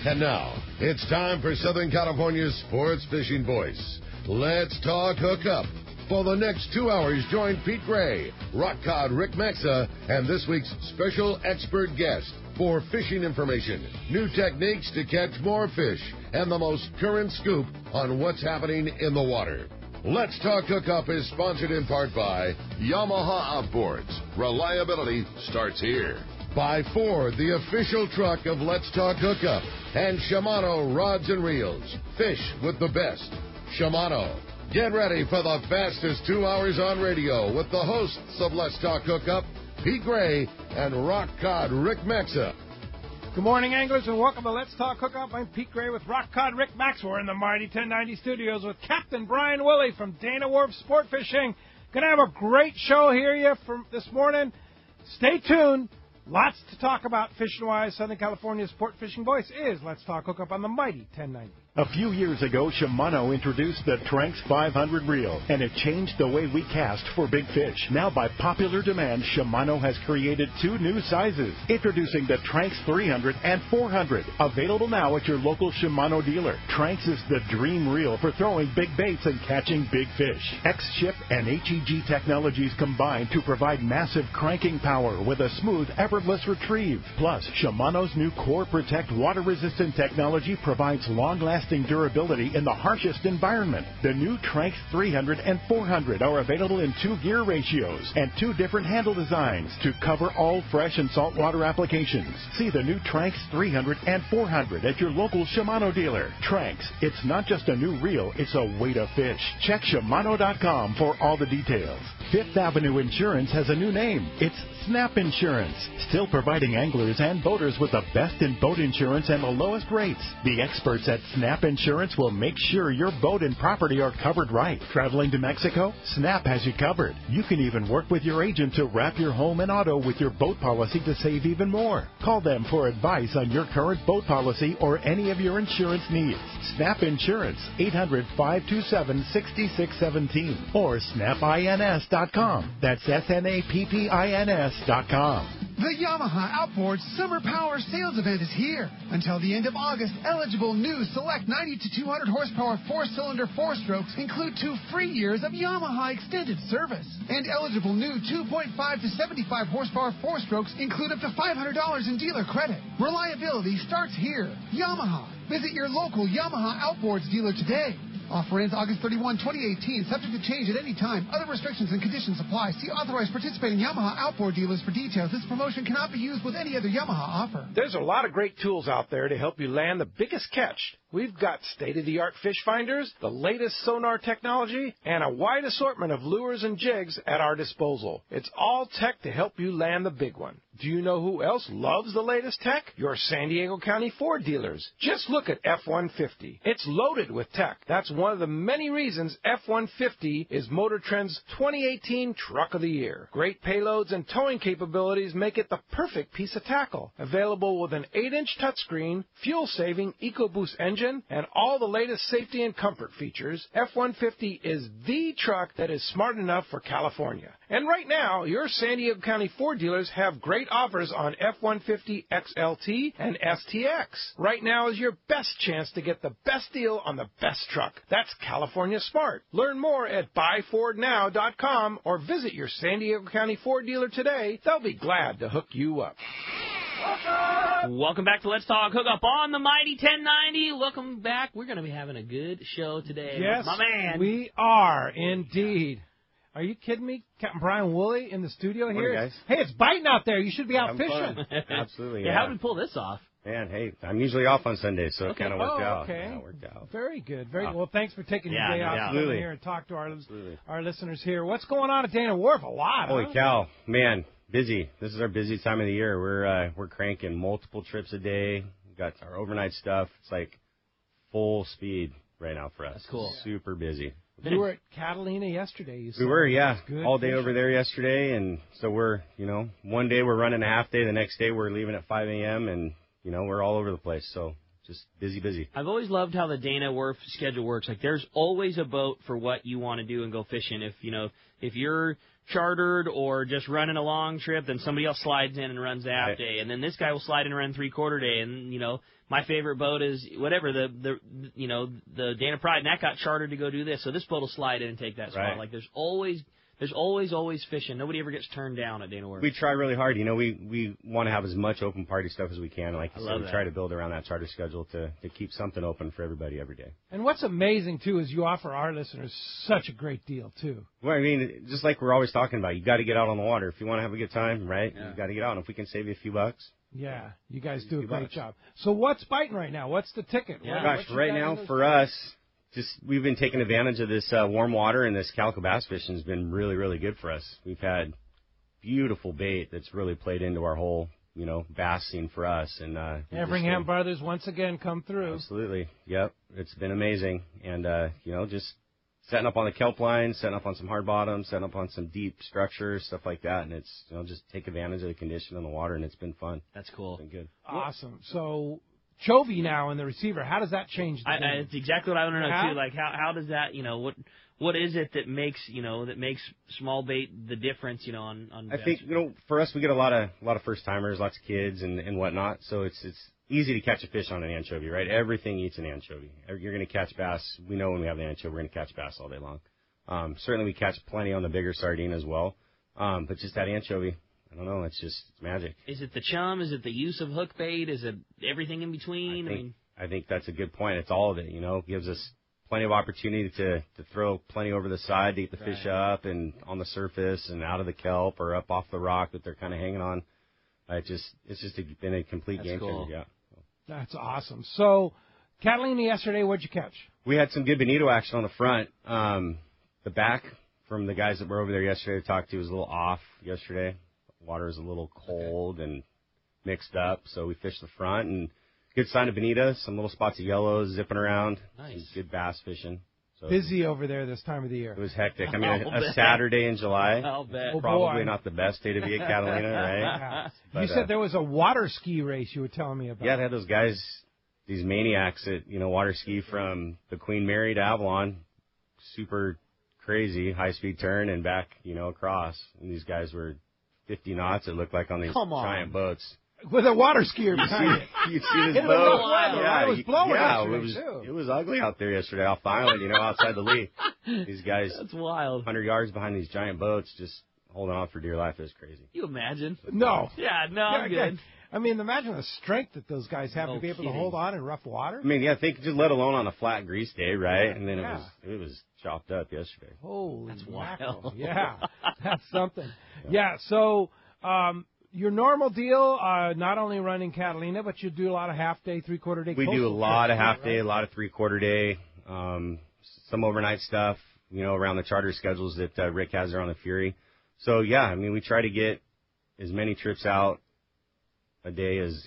And now, it's time for Southern California's sports fishing voice. Let's talk hookup. For the next 2 hours, join Pete Gray, Rock Cod Rick Maxa, and this week's special expert guest for fishing information, new techniques to catch more fish, and the most current scoop on what's happening in the water. Let's Talk Hookup is sponsored in part by Yamaha Outboards. Reliability starts here. By Ford, the official truck of Let's Talk Hookup, and Shimano Rods and Reels. Fish with the best. Shimano. Get ready for the fastest 2 hours on radio with the hosts of Let's Talk Hookup, Pete Gray and Rock Cod Rick Maxa. Good morning, anglers, and welcome to Let's Talk Hookup. I'm Pete Gray with Rock Cod Rick Maxa. We're in the mighty 1090 studios with Captain Brian Woolley from Dana Wharf Sportfishing. Going to have a great show here from this morning. Stay tuned. Lots to talk about fishing-wise. Southern California's sport fishing voice is Let's Talk Hookup on the mighty 1090. A few years ago, Shimano introduced the Tranx 500 reel, and it changed the way we cast for big fish. Now, by popular demand, Shimano has created two new sizes. Introducing the Tranx 300 and 400, available now at your local Shimano dealer. Tranx is the dream reel for throwing big baits and catching big fish. X-Ship and HEG technologies combine to provide massive cranking power with a smooth, effortless retrieve. Plus, Shimano's new Core Protect water-resistant technology provides long-lasting durability in the harshest environment. The new Tranx 300 and 400 are available in 2 gear ratios and 2 different handle designs to cover all fresh and saltwater applications. See the new Tranx 300 and 400 at your local Shimano dealer. Tranx, it's not just a new reel, it's a way to fish. Check Shimano.com for all the details. Fifth Avenue Insurance has a new name. It's Snap Insurance, still providing anglers and boaters with the best in boat insurance and the lowest rates. The experts at Snap Insurance will make sure your boat and property are covered right. Traveling to Mexico? Snap has you covered. You can even work with your agent to wrap your home and auto with your boat policy to save even more. Call them for advice on your current boat policy or any of your insurance needs. Snap Insurance, 800-527-6617 or snapins.com. That's SNAPPINS.com. The Yamaha Outboards Summer Power Sales Event is here. Until the end of August, eligible new select 90 to 200 horsepower 4-cylinder 4-strokes include 2 free years of Yamaha extended service. And eligible new 2.5 to 75 horsepower 4-strokes include up to $500 in dealer credit. Reliability starts here. Yamaha. Visit your local Yamaha Outboards dealer today. Offer ends August 31, 2018, subject to change at any time. Other restrictions and conditions apply. See authorized participating Yamaha outboard dealers for details. This promotion cannot be used with any other Yamaha offer. There's a lot of great tools out there to help you land the biggest catch. We've got state-of-the-art fish finders, the latest sonar technology, and a wide assortment of lures and jigs at our disposal. It's all tech to help you land the big one. Do you know who else loves the latest tech? Your San Diego County Ford dealers. Just look at F-150. It's loaded with tech. That's one of the many reasons F-150 is Motor Trend's 2018 Truck of the Year. Great payloads and towing capabilities make it the perfect piece of tackle. Available with an 8-inch touchscreen, fuel-saving EcoBoost engine, and all the latest safety and comfort features, F-150 is the truck that is smart enough for California. And right now, your San Diego County Ford dealers have great offers on F-150 XLT and STX. Right now is your best chance to get the best deal on the best truck. That's California Smart. Learn more at buyfordnow.com or visit your San Diego County Ford dealer today. They'll be glad to hook you up. Welcome back to Let's Talk Hookup on the mighty 1090. Welcome back. We're going to be having a good show today. Yes, my man. We are indeed. Are you kidding me? Captain Brian Woolley in the studio here. Morning, guys. Hey, it's biting out there. You should be out fishing. Absolutely. Yeah, how did we pull this off? Man, hey, I'm usually off on Sundays, so it kind of worked out. Okay. Yeah, it worked out. Very good. Very good. Well, thanks for taking your day off to come in here and talk to our listeners here. What's going on at Dana Wharf? A lot. Holy cow, man, busy. This is our busiest time of the year. We're cranking multiple trips a day. We've got our overnight stuff. It's like full speed right now for us. That's cool. Super busy. You were at Catalina yesterday. You said. We were, yeah, all day fishing. over there yesterday, and so we're, one day we're running a half day, the next day we're leaving at 5 a.m. and we're all over the place. So just busy. I've always loved how the Dana Wharf schedule works. Like, there's always a boat for what you want to do and go fishing. If you're chartered or just running a long trip, then somebody else slides in and runs the half day, and then this guy will slide in and run 3/4 day. And my favorite boat is whatever the Dana Pride, and that got chartered to go do this. So this boat will slide in and take that spot. Right. Like, there's always fishing. Nobody ever gets turned down at Dana Wharf. We try really hard. We want to have as much open party stuff as we can. Like you said, we try to build around that charter schedule to keep something open for everybody every day. And what's amazing, too, is you offer our listeners such a great deal, too. Well, I mean, just like we're always talking about, you got to get out on the water. If you want to have a good time, right, you got to get out. And if we can save you a few bucks. Yeah, you guys do a great job. So what's biting right now? What's the ticket? Yeah. Gosh, right now for us, we've been taking advantage of this warm water, and this calico bass fishing has been really, really good for us. We've had beautiful bait that's really played into our whole, bass scene for us. And Everingham Brothers once again come through. Absolutely. Yep. It's been amazing. And, just setting up on the kelp line, setting up on some hard bottom, setting up on some deep structures, stuff like that. And it's, just take advantage of the condition on the water, and it's been fun. That's cool. It's been good. Awesome. So Chovy now in the receiver, how does that change the game? It's exactly what I want to know, too. Like, how does that, what is it that makes small bait the difference, on I think, for us, we get a lot of first-timers, lots of kids and whatnot, so it's easy to catch a fish on an anchovy, right? Everything eats an anchovy. You're going to catch bass. We know when we have the anchovy, we're going to catch bass all day long. Certainly we catch plenty on the bigger sardine as well, but just that anchovy, I don't know, it's magic. Is it the chum? Is it the use of hook bait? Is it everything in between? I think that's a good point. It's all of it, gives us plenty of opportunity to throw plenty over the side to get the fish up and on the surface and out of the kelp or up off the rock that they're kind of hanging on. It's been a complete game changer. Yeah. That's awesome. So, Catalina yesterday, what'd you catch? We had some good bonito action on the front. The back from the guys that were over there yesterday to talk to was a little off yesterday. The water was a little cold and mixed up, so we fished the front and good sign of bonita, some little spots of yellow zipping around. Nice. Some good bass fishing. So busy over there this time of the year. It was hectic. I mean, a Saturday in July. I'll bet. Probably not the best day to be at Catalina, right? Yeah. But, you said there was a water ski race you were telling me about. Yeah, they had those guys, these maniacs that, water ski from the Queen Mary to Avalon. Super crazy, high-speed turn and back, across. And these guys were 50 knots, it looked like, on these giant boats. With a water skier behind it. You'd see this boat. Yeah, it was blowing it was ugly out there yesterday off the island, outside the lee. These guys, that's wild. 100 yards behind these giant boats, just holding on for dear life. It was crazy. You imagine? No. Yeah, no, I'm good. I mean, imagine the strength that those guys have to be able to hold on in rough water. I mean, think just let alone on a flat grease day, right? And then it was chopped up yesterday. Holy that's mackerel. wild. Yeah, that's something. Yeah, so your normal deal, not only running Catalina, but you do a lot of half-day, three-quarter-day. We do a lot of half-day, a lot of three-quarter-day, some overnight stuff, around the charter schedules that Rick has there on the Fury. So, yeah, I mean, we try to get as many trips out a day as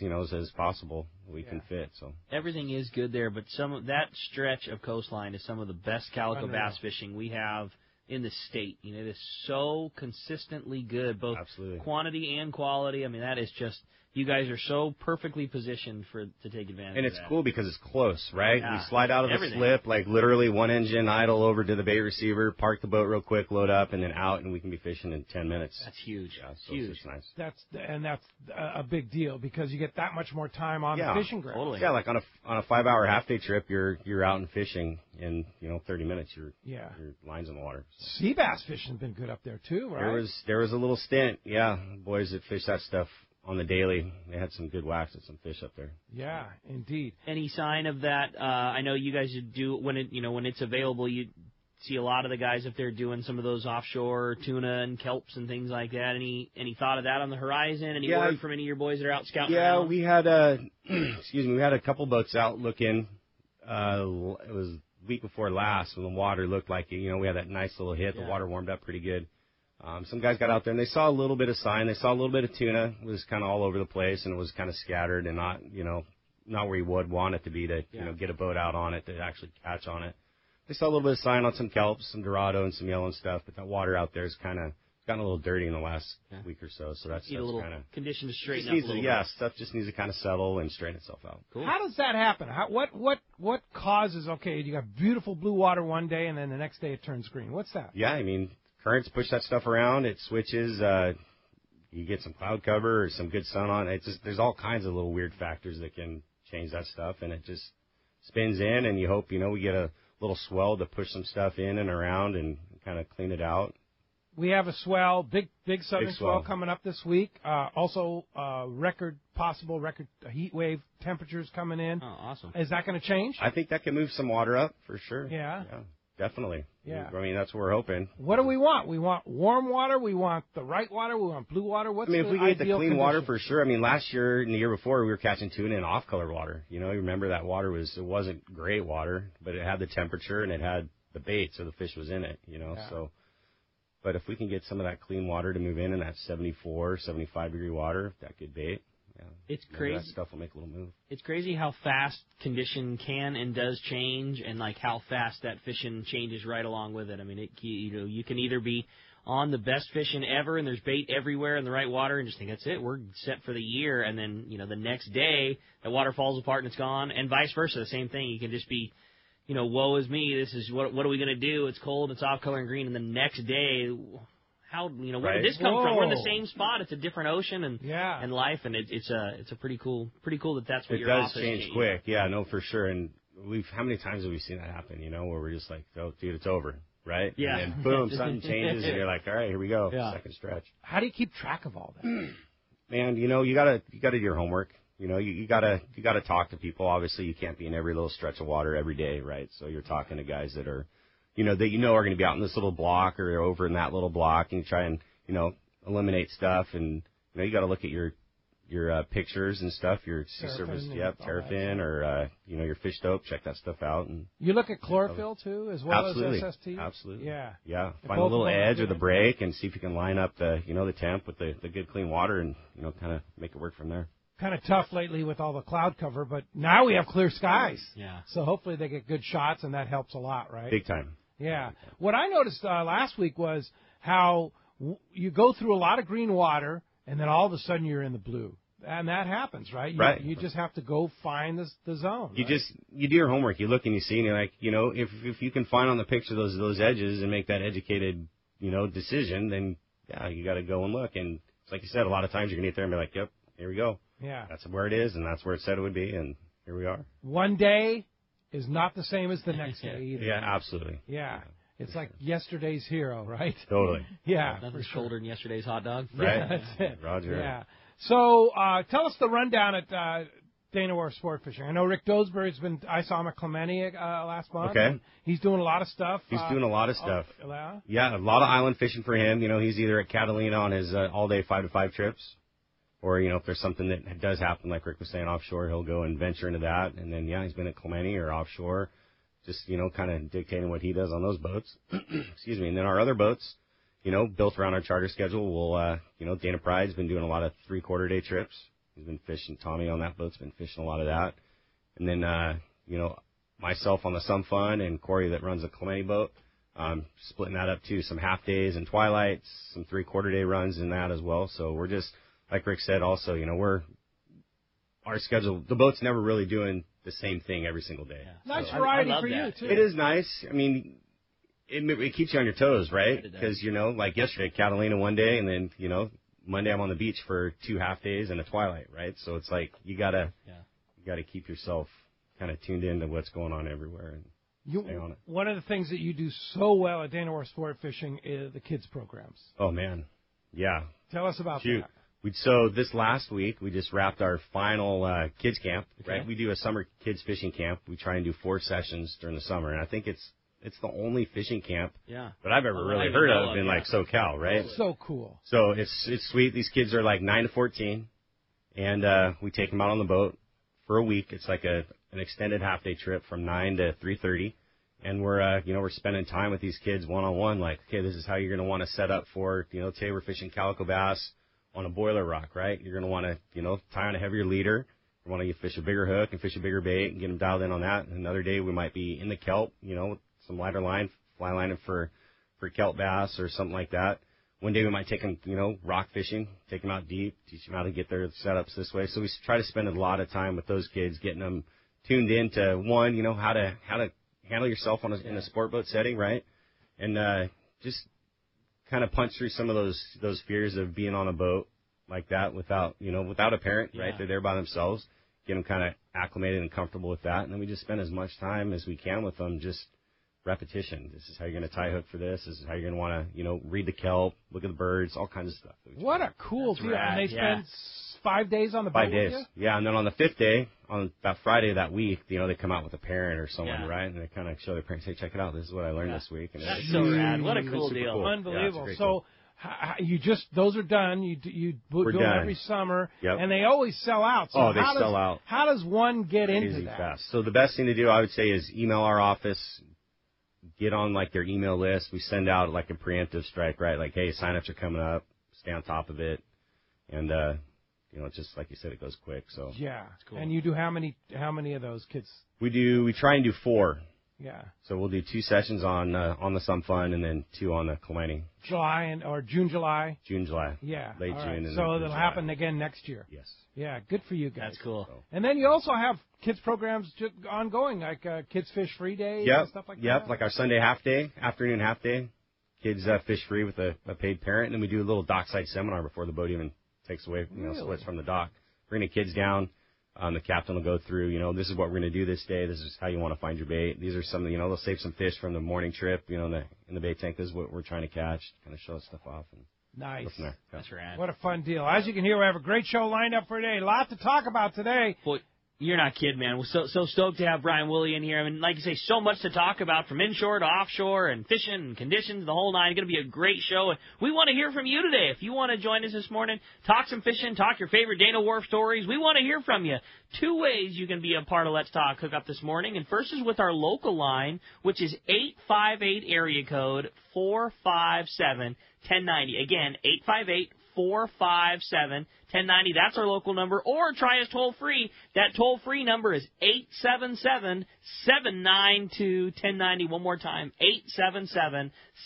possible we can fit. So everything is good there, but some of that stretch of coastline is some of the best calico bass fishing we have in the state. It is so consistently good, both quantity and quality. I mean, that is just, you guys are so perfectly positioned to take advantage of that. And it's cool because it's close, right? Yeah. We slide out of the slip, like literally one engine idle over to the bait receiver, park the boat real quick, load up, and then out, and we can be fishing in 10 minutes. That's huge. Yeah, so huge. It's nice. That's a big deal because you get that much more time on the fishing ground. Totally. Yeah, like on a 5-hour half-day trip, you're out and fishing in 30 minutes. Your line's in the water. So. Sea bass fishing's been good up there too, right? There was a little stint, boys that fish that stuff on the daily. They had some good whacks at some fish up there. Yeah, indeed. Any sign of that? I know you guys do when it's available. You see a lot of the guys up there doing some of those offshore tuna and kelps and things like that. Any thought of that on the horizon? Any word from any of your boys that are out scouting? Yeah, around? we had we had a couple boats out looking. It was week before last when the water looked like we had that nice little hit. The water warmed up pretty good. Some guys got out there and they saw a little bit of sign. They saw a little bit of tuna. It was kind of all over the place and it was kind of scattered and not where you would want it to be to get a boat out on it to actually catch on it. They saw a little bit of sign on some kelps, some dorado and some yellow and stuff, but that water out there is kind of gotten a little dirty in the last week or so. So that's need a little kind of condition to straighten up a little bit. Stuff just needs to kind of settle and straighten itself out. Cool. How does that happen? What causes? Okay, you got beautiful blue water one day, and then the next day it turns green. What's that? Yeah, I mean, currents push that stuff around. It switches. You get some cloud cover or some good sun on. There's all kinds of little weird factors that can change that stuff, and it just spins in, and you hope, we get a little swell to push some stuff in and around and kind of clean it out. We have a swell, big southern swell coming up this week. Also, possible record heat wave temperatures coming in. Oh, awesome. Is that going to change? I think that can move some water up for sure. Yeah. Definitely. Yeah. I mean, that's what we're hoping. What do we want? We want warm water. We want the right water. We want blue water. What's the if we get the clean condition? water for sure. I mean, last year and the year before, we were catching tuna in off-color water. You remember that water wasn't great water, but it had the temperature and it had the bait, so the fish was in it, Yeah. So, but if we can get some of that clean water to move in that 74, 75-degree water, that good bait, it's crazy. That stuff will make a little move. It's crazy how fast condition can and does change, and like how fast that fishing changes right along with it. I mean, you can either be on the best fishing ever, and there's bait everywhere in the right water, and just think that's it, we're set for the year, and then the next day the water falls apart and it's gone, and vice versa, the same thing. You can just be, woe is me. This is what are we going to do? It's cold, it's off color and green, and the next day, how where did this come from? We're in the same spot. It's a different ocean and life, and it's a pretty cool that that's what it your does office change quick. Yeah, no, for sure. And how many times have we seen that happen? Where we're just like, oh, dude, it's over, right? Yeah. And then boom, something changes, and you're like, all right, here we go, second stretch. How do you keep track of all that? Man, you gotta do your homework. You gotta talk to people. Obviously, you can't be in every little stretch of water every day, right? So you're talking to guys that are, are going to be out in this little block or over in that little block, and you try and eliminate stuff. And you got to look at your pictures and stuff, your sea surface, terrafin, or your fish dope. Check that stuff out. And you look at chlorophyll too, as well as SST. Absolutely. Yeah. Find a little edge or the break, and see if you can line up the the temp with the good clean water, and kind of make it work from there. Kind of tough lately with all the cloud cover, but now we have clear skies. Yeah. So hopefully they get good shots, and that helps a lot, right? Big time. Yeah. What I noticed last week was how you go through a lot of green water, and then all of a sudden you're in the blue. And that happens, right? Right. You just have to go find the zone. You do your homework. You look and you see, and you're like, if you can find on the picture those edges and make that educated, decision, then you got to go and look. And it's like you said, a lot of times you're gonna get there and be like, yep, here we go. Yeah. That's where it is, and that's where it said it would be, and here we are. One day is not the same as the next day either. Yeah, absolutely. Yeah. It's like yesterday's hero, right? Totally. Yeah. Nothing's colder than yesterday's hot dog. Right. Yeah, that's it. Roger. Yeah. So tell us the rundown at Dana Wharf Sportfishing. I know Rick Dosbury's I saw him at Clemente last month. Okay. He's doing a lot of stuff. He's doing a lot of stuff. Yeah, a lot of island fishing for him. He's either at Catalina on his all-day 5-to-5 trips, or, if there's something that does happen, like Rick was saying, offshore, he'll go and venture into that. And then, he's been at Clemente or offshore, just, kind of dictating what he does on those boats. Excuse me. And then our other boats, built around our charter schedule, will, Dana Pride's been doing a lot of 3-quarter-day trips. He's been fishing. Tommy on that boat's been fishing a lot of that. And then, myself on the Some Fun, and Corey that runs the Clemente boat, splitting that up too. Some half days and twilights, some 3-quarter-day runs in that as well. So we're just, like Rick said also, our schedule, the boat's never really doing the same thing every single day. Yeah. Nice variety for you, too. It is nice. I mean, it keeps you on your toes, right? Because, like yesterday, Catalina one day, and then, Monday I'm on the beach for 2 half days and a twilight, right? So it's like you gotta keep yourself kind of tuned into what's going on everywhere and stay on it. One of the things that you do so well at Dana Wharf Sport Fishing is the kids programs. Oh, man. Yeah. Tell us about that. So this last week, we just wrapped our final kids camp, right? We do a summer kids fishing camp. We try and do 4 sessions during the summer, and I think it's the only fishing camp that I've ever really heard of in like SoCal, right? That's so cool. So it's sweet. These kids are like 9 to 14, and we take them out on the boat for a week. It's like an extended half-day trip from 9 to 3:30, and we're spending time with these kids one-on-one. Like, okay, this is how you're going to want to set up for, today we're fishing calico bass on a boiler rock, right? You're going to want to, tie on a heavier leader. You want to fish a bigger hook and fish a bigger bait and get them dialed in on that. And another day we might be in the kelp, with some lighter line, fly lining for kelp bass or something like that. One day we might take them, rock fishing, take them out deep, teach them how to get their setups this way. So we try to spend a lot of time with those kids, getting them tuned into one, how to handle yourself in a sport boat setting, right? And just kind of punch through some of those fears of being on a boat like that without a parent, right? They're there by themselves. Get them kind of acclimated and comfortable with that, and then we just spend as much time as we can with them, just repetition. This is how you're going to tie hook for this. This is how you're going to want to, read the kelp, look at the birds, all kinds of stuff. What a cool deal. Rad, And they spend 5 days on the boat 5 days. with you? Yeah, and then on the 5th day, on that Friday of that week, they come out with a parent or someone, right? And they kind of show their parents, hey, check it out. This is what I learned this week. And That's so rad. What a cool deal. Cool. Unbelievable. Yeah, so those are done. You do them every summer, and they always sell out. So they sell out. How does one get into Crazy that? fast. So the best thing to do, I would say, is email our office, get on their email list. We send out a preemptive strike, right? Like, hey, sign-ups are coming up. Stay on top of it, and just like you said, it goes quick. So yeah, it's cool. And you do how many of those kids? We try and do 4. Yeah. So we'll do 2 sessions on the Some Fun and then 2 on the Kalani. June, July. June, July. Yeah. Late All June. right. And So then it'll July. happen again next year. Yes. Yeah. Good for you guys. That's cool. And then you also have kids programs ongoing, like Kids Fish Free Day and stuff like that. Yep. Like our Sunday half day, afternoon half day. Kids fish free with a paid parent, and then we do a little dockside seminar before the boat even takes away, splits from the dock. Bring the kids down. The captain will go through, this is what we're going to do this day. This is how you want to find your bait. These are some, they'll save some fish from the morning trip, in the bait tank. This is what we're trying to catch. Kind of show us stuff off. And nice. go from there. That's rad. What a fun deal. As you can hear, we have a great show lined up for today. A lot to talk about today. Boy, you're not kidding, man. We're so stoked to have Brian Woolley in here. I mean, like you say, so much to talk about from inshore to offshore and fishing and conditions, the whole nine. It's going to be a great show. And we want to hear from you today. If you want to join us this morning, talk some fishing, talk your favorite Dana Wharf stories. We want to hear from you. 2 ways you can be a part of Let's Talk Hookup this morning. And first is with our local line, which is 858 area code 457-1090. Again, 858-457-1090. That's our local number. Or try us toll-free. That toll-free number is 877-792-1090. One more time,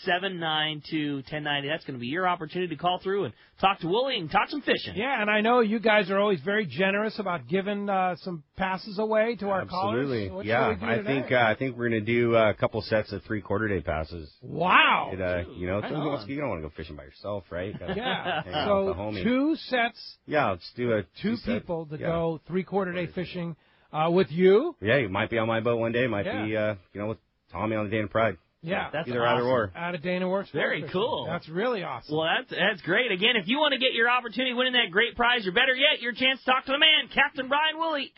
877-792-1090. That's going to be your opportunity to call through and talk to Woolley and talk some fishing. Yeah, and I know you guys are always very generous about giving some passes away to our Absolutely. callers. Yeah, I think we're going to do a couple sets of 3/4-day passes. Wow. You don't want to go fishing by yourself, right? Yeah. Hang out So with the homie. 2 sets. Yeah, let's do two people to go 3/4-day fishing with you. Yeah, you might be on my boat one day. Might be with Tommy on the Dana Pride. Yeah, that's either awesome. either or. Out of Dana Works. Very cool. That's really awesome. Well, that's great. Again, if you want to get your opportunity winning that great prize, or better yet, your chance to talk to the man, Captain Brian Woolley,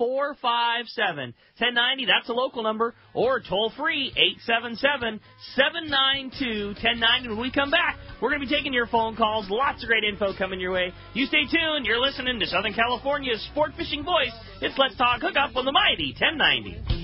858-457-1090. That's a local number. Or toll free, 877-792-1090. When we come back, we're going to be taking your phone calls. Lots of great info coming your way. You stay tuned. You're listening to Southern California's sport fishing voice. It's Let's Talk Hookup on the mighty 1090.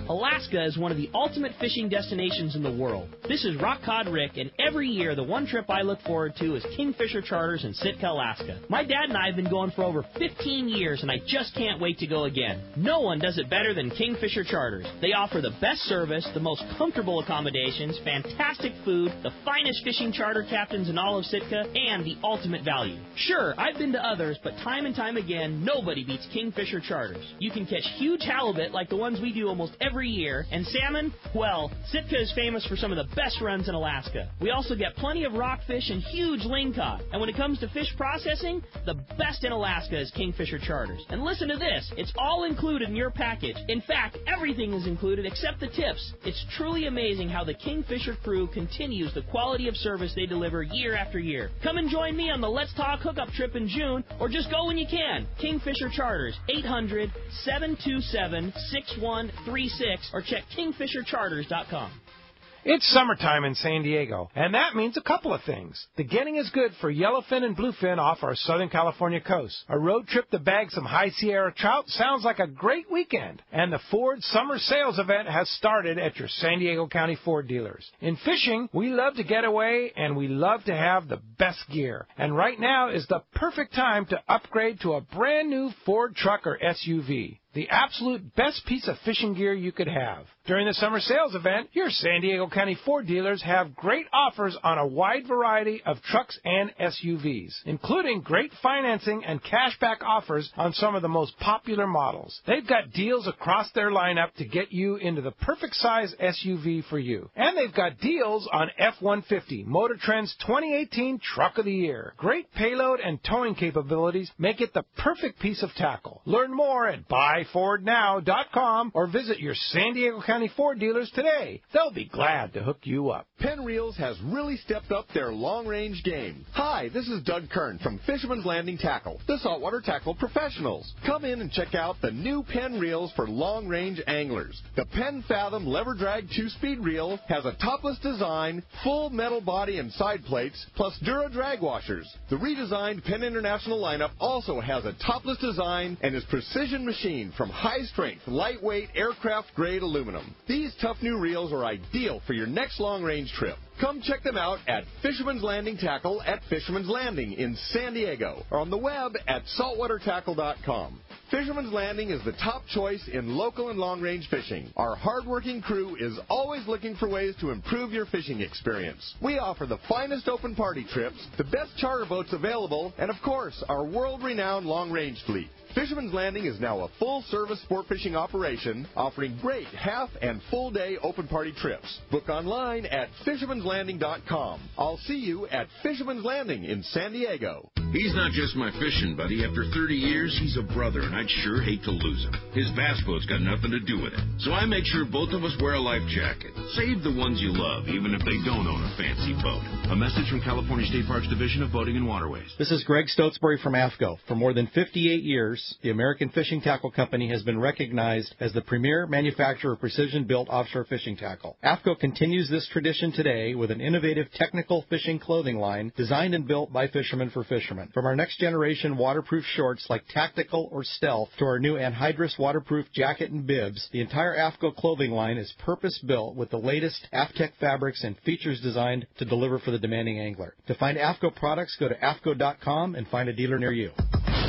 Alaska is one of the ultimate fishing destinations in the world. This is Rock Cod Rick, and every year the one trip I look forward to is Kingfisher Charters in Sitka, Alaska. My dad and I have been going for over 15 years, and I just can't wait to go again. No one does it better than Kingfisher Charters. They offer the best service, the most comfortable accommodations, fantastic food, the finest fishing charter captains in all of Sitka, and the ultimate value. Sure, I've been to others, but time and time again, nobody beats Kingfisher Charters. You can catch huge halibut like the ones we do almost every year, and salmon, well, Sitka is famous for some of the best runs in Alaska. We also get plenty of rockfish and huge lingcod. And when it comes to fish processing, the best in Alaska is Kingfisher Charters. And listen to this, it's all included in your package. In fact, everything is included except the tips. It's truly amazing how the Kingfisher crew continues the quality of service they deliver year after year. Come and join me on the Let's Talk Hookup trip in June, or just go when you can. Kingfisher Charters, 800-727-6136, or check kingfishercharters.com. It's summertime in San Diego, and that means a couple of things. The getting is good for yellowfin and bluefin off our Southern California coast. A road trip to bag some high Sierra trout sounds like a great weekend. And the Ford Summer Sales event has started at your San Diego County Ford dealers. In fishing, we love to get away, and we love to have the best gear. And right now is the perfect time to upgrade to a brand new Ford truck or SUV. the absolute best piece of fishing gear you could have. During the summer sales event, your San Diego County Ford dealers have great offers on a wide variety of trucks and SUVs, including great financing and cashback offers on some of the most popular models. They've got deals across their lineup to get you into the perfect size SUV for you. And they've got deals on F-150, Motor Trend's 2018 Truck of the Year. Great payload and towing capabilities make it the perfect piece of tackle. Learn more at buyfordnow.com or visit your San Diego County Ford dealers today. They'll be glad to hook you up. Penn Reels has really stepped up their long-range game. Hi, this is Doug Kern from Fisherman's Landing Tackle, the saltwater tackle professionals. Come in and check out the new Penn Reels for long-range anglers. The Penn Fathom Lever Drag 2-speed reel has a topless design, full metal body and side plates, plus Dura drag washers. The redesigned Penn International lineup also has a topless design and is precision machined from high-strength, lightweight, aircraft-grade aluminum. These tough new reels are ideal for your next long-range trip. Come check them out at Fisherman's Landing Tackle at Fisherman's Landing in San Diego or on the web at saltwatertackle.com. Fisherman's Landing is the top choice in local and long-range fishing. Our hard-working crew is always looking for ways to improve your fishing experience. We offer the finest open party trips, the best charter boats available, and of course, our world-renowned long-range fleet. Fisherman's Landing is now a full-service sport fishing operation offering great half- and full-day open party trips. Book online at fishermanslanding.com. I'll see you at Fisherman's Landing in San Diego. He's not just my fishing buddy. After 30 years, he's a brother, and I'd sure hate to lose him. His bass boat's got nothing to do with it. So I make sure both of us wear a life jacket. Save the ones you love, even if they don't own a fancy boat. A message from California State Parks Division of Boating and Waterways. This is Greg Stotesbury from AFCO. For more than 58 years, the American Fishing Tackle Company has been recognized as the premier manufacturer of precision-built offshore fishing tackle. AFCO continues this tradition today with an innovative technical fishing clothing line designed and built by fishermen for fishermen. From our next-generation waterproof shorts like Tactical or Stealth to our new anhydrous waterproof jacket and bibs, the entire AFCO clothing line is purpose-built with the latest AFTEC fabrics and features designed to deliver for the demanding angler. To find AFCO products, go to AFCO.com and find a dealer near you.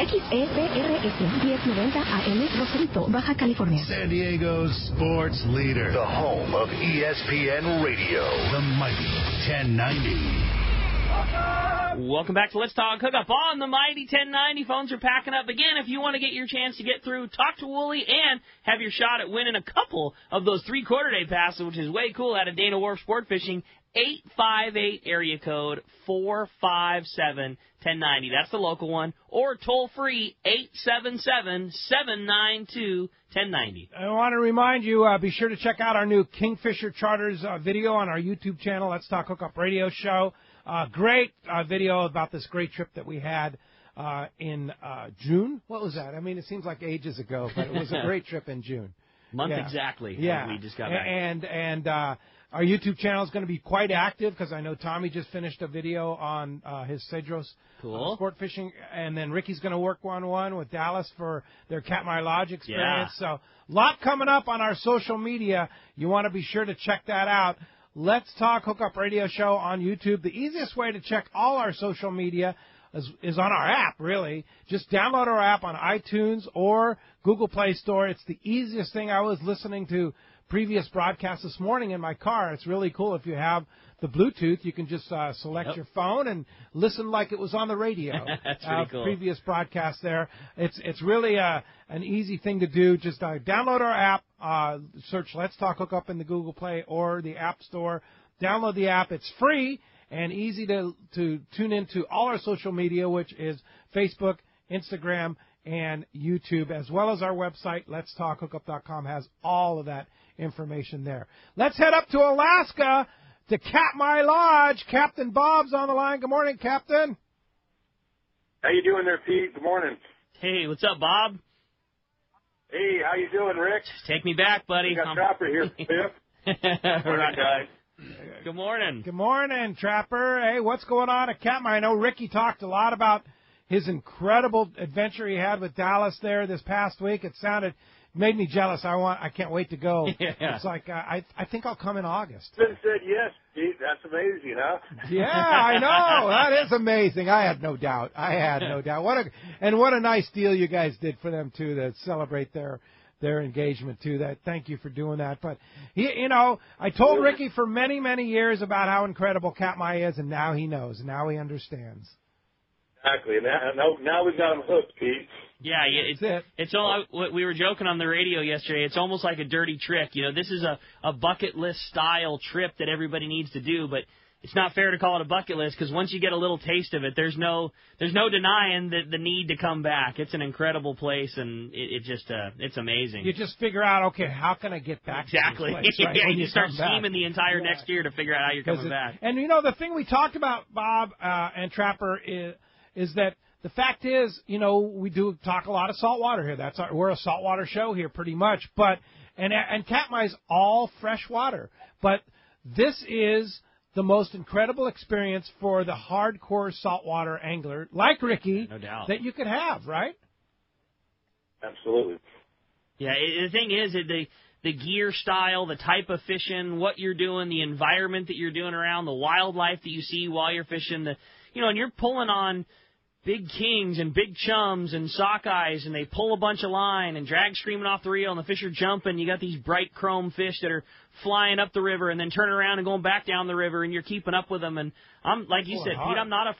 XEPRS 1090 AM Rosarito, Baja California. San Diego's sports leader. The home of ESPN Radio. The mighty 1090. Welcome back to Let's Talk Hookup on the mighty 1090. Phones are packing up again. If you want to get your chance to get through, talk to Woolley and have your shot at winning a couple of those 3/4 day passes, which is way cool, out of Dana Wharf Sportfishing. 858 area code 457-1090. That's the local one. Or toll free 877-792-1090. I want to remind you, be sure to check out our new Kingfisher Charters video on our YouTube channel. Let's Talk Hookup Radio Show. Great video about this great trip that we had in June. What was that? I mean, it seems like ages ago, but it was a great trip in June. Month exactly. Yeah. We just got back. And our YouTube channel is going to be quite active because I know Tommy just finished a video on his Cedros sport fishing, and then Ricky's going to work one with Dallas for their Katmai Lodge experience. So a lot coming up on our social media. You want to be sure to check that out. Let's Talk Hookup Radio Show on YouTube. The easiest way to check all our social media is on our app, really. Just download our app on iTunes or Google Play Store. It's the easiest thing. I was listening to previous broadcasts this morning in my car. It's really cool. If you have the Bluetooth, you can just select your phone and listen like it was on the radio. That's pretty cool. Previous broadcast there. It's really an easy thing to do. Just download our app, search Let's Talk Hookup in the Google Play or the App Store. Download the app. It's free and easy to tune into all our social media, which is Facebook, Instagram, and YouTube, as well as our website, letstalkhookup.com, has all of that information there. Let's head up to Alaska to Katmai Lodge. Captain Bob's on the line. Good morning, Captain. How you doing there, Pete? Good morning. Hey, what's up, Bob? Hey, how you doing, Rick? Take me back, buddy. We got Trapper here, Biff. Morning, guys. Good morning. Good morning, Trapper. Hey, what's going on at Katmai? I know Ricky talked a lot about his incredible adventure he had with Dallas there this past week. It made me jealous. I can't wait to go. Yeah. It's like I think I'll come in August. Ben said yes, Pete. That's amazing, huh? Yeah, I know. That is amazing. I had no doubt. What a nice deal you guys did for them too, to celebrate their engagement too. Thank you for doing that. But I told Ricky for many, many years about how incredible Katmai is, and now he knows. Now he understands. Exactly. Now we've got him hooked, Pete. Yeah, it's all. We were joking on the radio yesterday. It's almost like a dirty trick. This is a bucket list style trip that everybody needs to do, but it's not fair to call it a bucket list because once you get a little taste of it, there's no denying the need to come back. It's an incredible place, and it's amazing. You just figure out, okay, how can I get back exactly. to this place, right, yeah, when you start scheming back. the entire next year to figure out how you're coming back. And the thing we talked about, Bob and Trapper, is that the fact is, we do talk a lot of saltwater here. We're a saltwater show here pretty much, but and Katmai's all fresh water. But this is the most incredible experience for the hardcore saltwater angler like Ricky, no doubt, that you could have, right? Absolutely. Yeah, the thing is that the gear style, the type of fishing, what you're doing, the environment that you're doing around, the wildlife that you see while you're fishing, and you're pulling on big kings and big chums and sockeyes, and they pull a bunch of line and drag screaming off the reel, and the fish are jumping. You got these bright chrome fish that are flying up the river and then turning around and going back down the river, and you're keeping up with them. And I'm like you said, Pete, I'm not a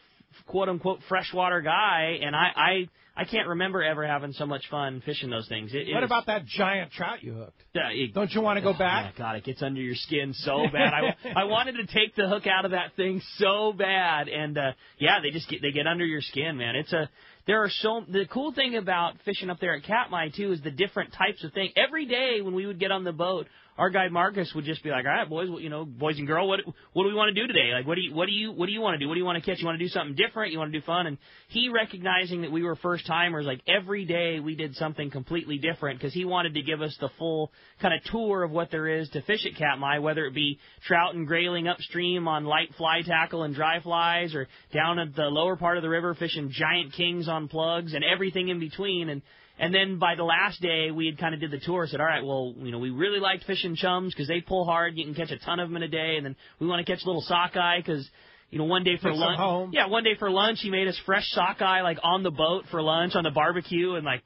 quote-unquote freshwater guy, and I can't remember ever having so much fun fishing those things. What about that giant trout you hooked? Don't you want to go back? Oh, God, it gets under your skin so bad. I wanted to take the hook out of that thing so bad, and they get under your skin, man. The cool thing about fishing up there at Katmai too is the different types of things. Every day when we would get on the boat, our guy Marcus would just be like, "All right, boys, boys and girl, what do we want to do today? Like, what do you want to do? What do you want to catch? You want to do something different? You want to do fun?" And he, recognizing that we were first timers, like every day we did something completely different because he wanted to give us the full kind of tour of what there is to fish at Katmai, whether it be trout and grayling upstream on light fly tackle and dry flies, or down at the lower part of the river fishing giant kings on plugs and everything in between. And then by the last day, we had kind of did the tour, said, all right, well, we really liked fishing chums because they pull hard. You can catch a ton of them in a day. And then we want to catch a little sockeye because, one day for lunch. Yeah, one day for lunch, he made us fresh sockeye, like on the boat for lunch on the barbecue. And like,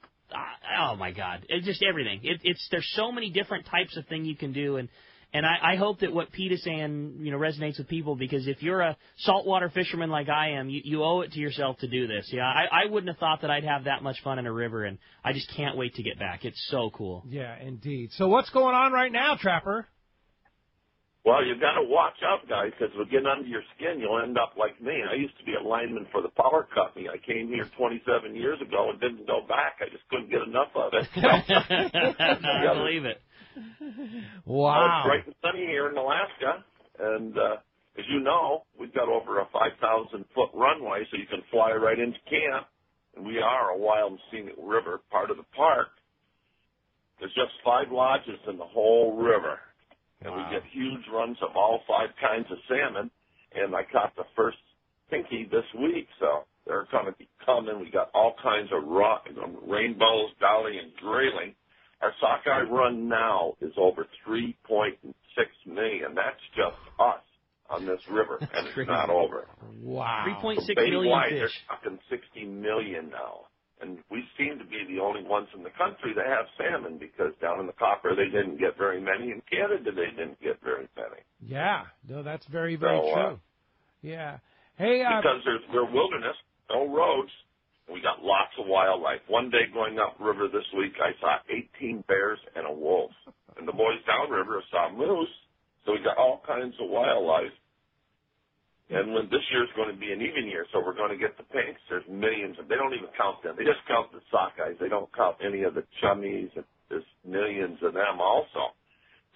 oh my God, it's just everything. There's so many different types of things you can do. And I hope that what Pete is saying, resonates with people, because if you're a saltwater fisherman like I am, you owe it to yourself to do this. Yeah, I wouldn't have thought that I'd have that much fun in a river, and I just can't wait to get back. It's so cool. Yeah, indeed. So what's going on right now, Trapper? Well, you've got to watch out, guys, because if we get under your skin, you'll end up like me. I used to be a lineman for the power company. I came here 27 years ago and didn't go back. I just couldn't get enough of it. I believe it. Wow. It's bright and sunny here in Alaska, and as you know, we've got over a 5,000-foot runway, so you can fly right into camp, and we are a wild and scenic river, part of the park. There's just 5 lodges in the whole river, and we get huge runs of all 5 kinds of salmon, and I caught the first pinky this week, so they're going to be coming. We got all kinds of rainbows, dolly, and grayling. Our sockeye run now is over 3.6 million. That's just us on this river, and it's not over. Wow. 3.6 million million fish. fish. They're talking 60 million now. And we seem to be the only ones in the country that have salmon, because down in the Copper they didn't get very many. In Canada they didn't get very many. Yeah. No, that's very, very true. Yeah. Hey, because we're wilderness, no roads. We got lots of wildlife. One day going upriver this week, I saw 18 bears and a wolf. And the boys downriver saw moose. So we got all kinds of wildlife. And when this year's going to be an even year, so we're going to get the pinks. There's millions. They don't even count them. They just count the sockeyes. They don't count any of the chummies. There's millions of them also.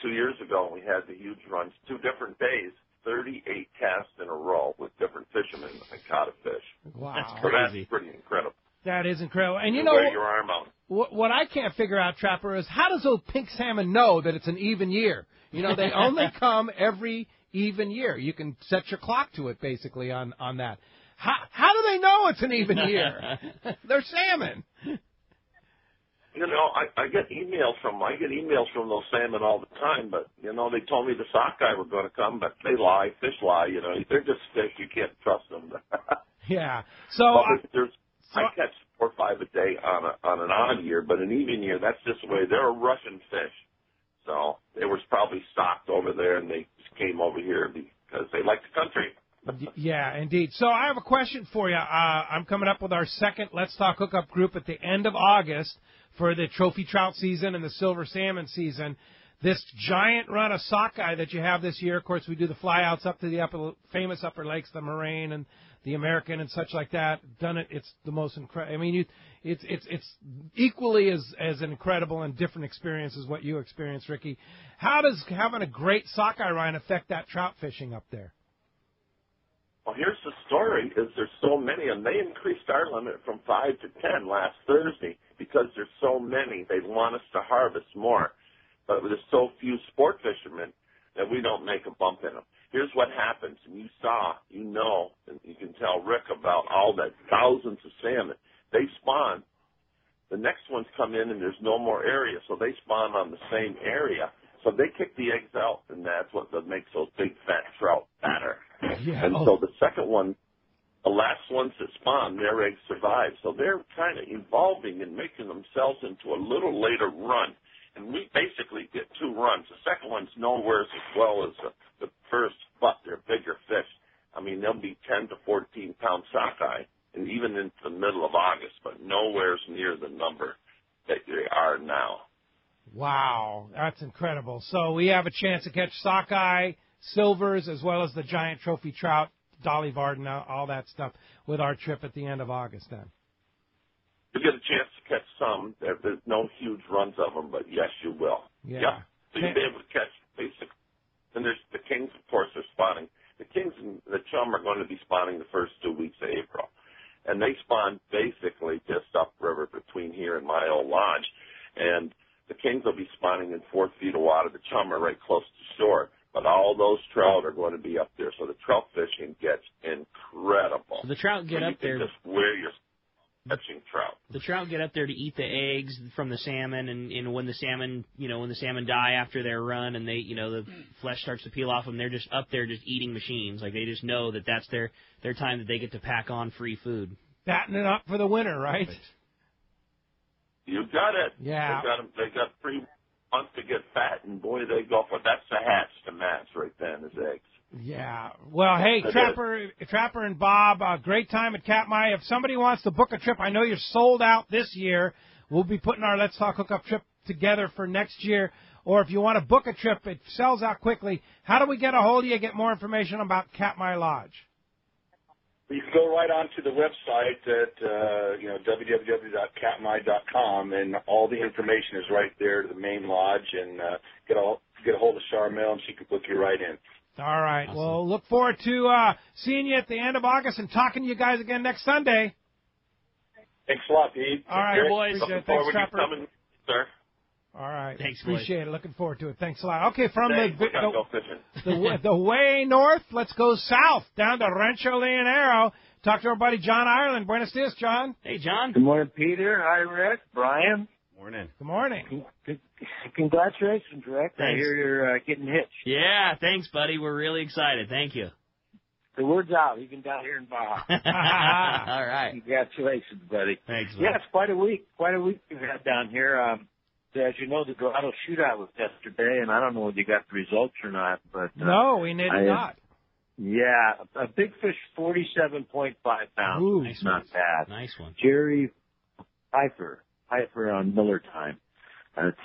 2 years ago, we had the huge runs, 2 different days. 38 casts in a row with different fishermen and caught a fish. Wow. That's crazy. That's pretty incredible. That is incredible. And you wear your arm out. What I can't figure out, Trapper, is how does those pink salmon know that it's an even year? They only come every even year. You can set your clock to it, basically, on that. How do they know it's an even year? They're salmon. You know, I get emails from those salmon all the time, but, you know, they told me the sockeye were going to come, but they lie. Fish lie, you know. They're just fish. You can't trust them. Yeah. So I catch 4 or 5 a day on an odd year, but an even year, that's just the way. They're a Russian fish. So they were probably stocked over there, and they just came over here because they like the country. Yeah, indeed. So I have a question for you. I'm coming up with our second Let's Talk Hookup group at the end of August for the trophy trout season and the silver salmon season. This giant run of sockeye that you have this year, of course, we do the flyouts up to the famous upper lakes, the Moraine and the American and such like that. Done it. It's the most incredible. I mean, it's equally as incredible and different experience as what you experienced, Ricky. How does having a great sockeye run affect that trout fishing up there? Well, here's the story, is there's so many, and they increased our limit from 5 to 10 last Thursday because there's so many. They want us to harvest more. But there's so few sport fishermen that we don't make a bump in them. Here's what happens, and you saw, you know, and you can tell Rick about all that thousands of salmon. They spawn. The next ones come in, and there's no more area, so they spawn on the same area. So they kick the eggs out, and that's what makes those big fat trout fatter. Yeah. And so the second one, the last ones that spawn, their eggs survive. So they're kind of evolving and making themselves into a little later run. And we basically get 2 runs. The second one's nowhere as well as the first, but they're bigger fish. I mean, they'll be 10 to 14-pound sockeye, and even into the middle of August, but nowhere's near the number that they are now. Wow, that's incredible. So we have a chance to catch sockeye, silvers, as well as the giant trophy trout, Dolly Varden, all that stuff with our trip at the end of August then. You get a chance to catch some. There's no huge runs of them, but yes, you will. Yeah. So you'll be able to catch basic. And there's the kings, of course, are spawning. The kings and the chum are going to be spawning the first 2 weeks of April. And they spawn basically just upriver between here and my old lodge. And the kings will be spawning in 4 feet of water. The chum are right close to shore. But all those trout are going to be up there. So the trout fishing gets incredible. So the trout get up there. Just wear your catching trout. The trout get up there to eat the eggs from the salmon, and when the salmon, die after their run, and they, the flesh starts to peel off them, they're just up there just eating machines. Like they just know that that's their time that they get to pack on free food. Battening up for the winter, right? You got it. Yeah. They got 3 months to get fat, and boy, they go for that's the hatch to match right then is eggs. Yeah. Well, hey, Trapper and Bob, great time at Katmai. If somebody wants to book a trip, I know you're sold out this year. We'll be putting our Let's Talk Hookup trip together for next year. Or if you want to book a trip, it sells out quickly. How do we get a hold of you, get more information about Katmai Lodge? You can go right onto the website at www.katmai.com, and all the information is right there to the main lodge, and get a hold of Charmel, and she can book you right in. All right. Awesome. Well, look forward to seeing you at the end of August and talking to you guys again next Sunday. Thanks a lot, Pete. All right, boys. Looking forward to Trapper. Coming, sir. All right. Thanks, appreciate it. Looking forward to it. Thanks a lot. Okay, from the way north, let's go south down to Rancho Leonero. Talk to our buddy John Ireland. Buenos dias, John. Hey, John. Good morning, Peter. Hi, Rick. Brian. Morning. Good morning. Congratulations, Rick. Thanks. I hear you're getting hitched. Yeah, thanks, buddy. We're really excited. Thank you. The word's out, even down here in Baja. All right. Congratulations, buddy. Thanks, buddy. Yeah, it's quite a week we've had down here. As you know, the Dorado shootout was yesterday, and I don't know whether you got the results or not, but no, we did not. Yeah, a big fish, 47.5 pounds. Ooh, nice not bad. Nice one. Jerry Pfeiffer on Miller time,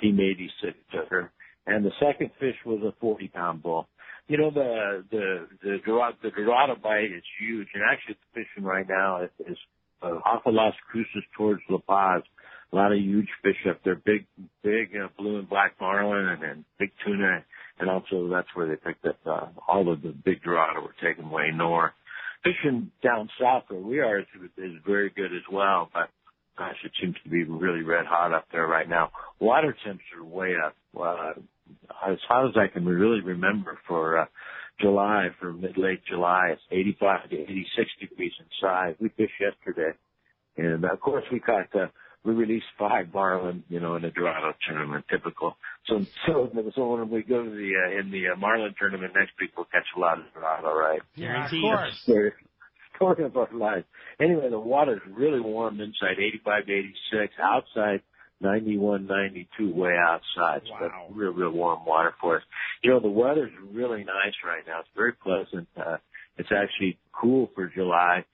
Team 86 took her, and the second fish was a 40-pound bull. You know, the Dorado bite is huge, and actually the fishing right now is off of Las Cruces towards La Paz. A lot of huge fish up there, big blue and black marlin and big tuna, and also that's where they picked up all of the big Dorado were taken way north. Fishing down south where we are is very good as well, but gosh, it seems to be really red hot up there right now. Water temps are way up, as hot as I can really remember for July, for mid-late July. It's 85 to 86 degrees inside. We fished yesterday. And, of course, we released 5 marlin, in a Dorado tournament, typical. So when we go to in the marlin tournament next week, we'll catch a lot of Dorado, right? Yeah, of course. Story of our life. Anyway, the water's really warm inside, 85 to 86. Outside, 91, 92 way outside. So that's real warm water for us. The weather's really nice right now. It's very pleasant. It's actually cool for July.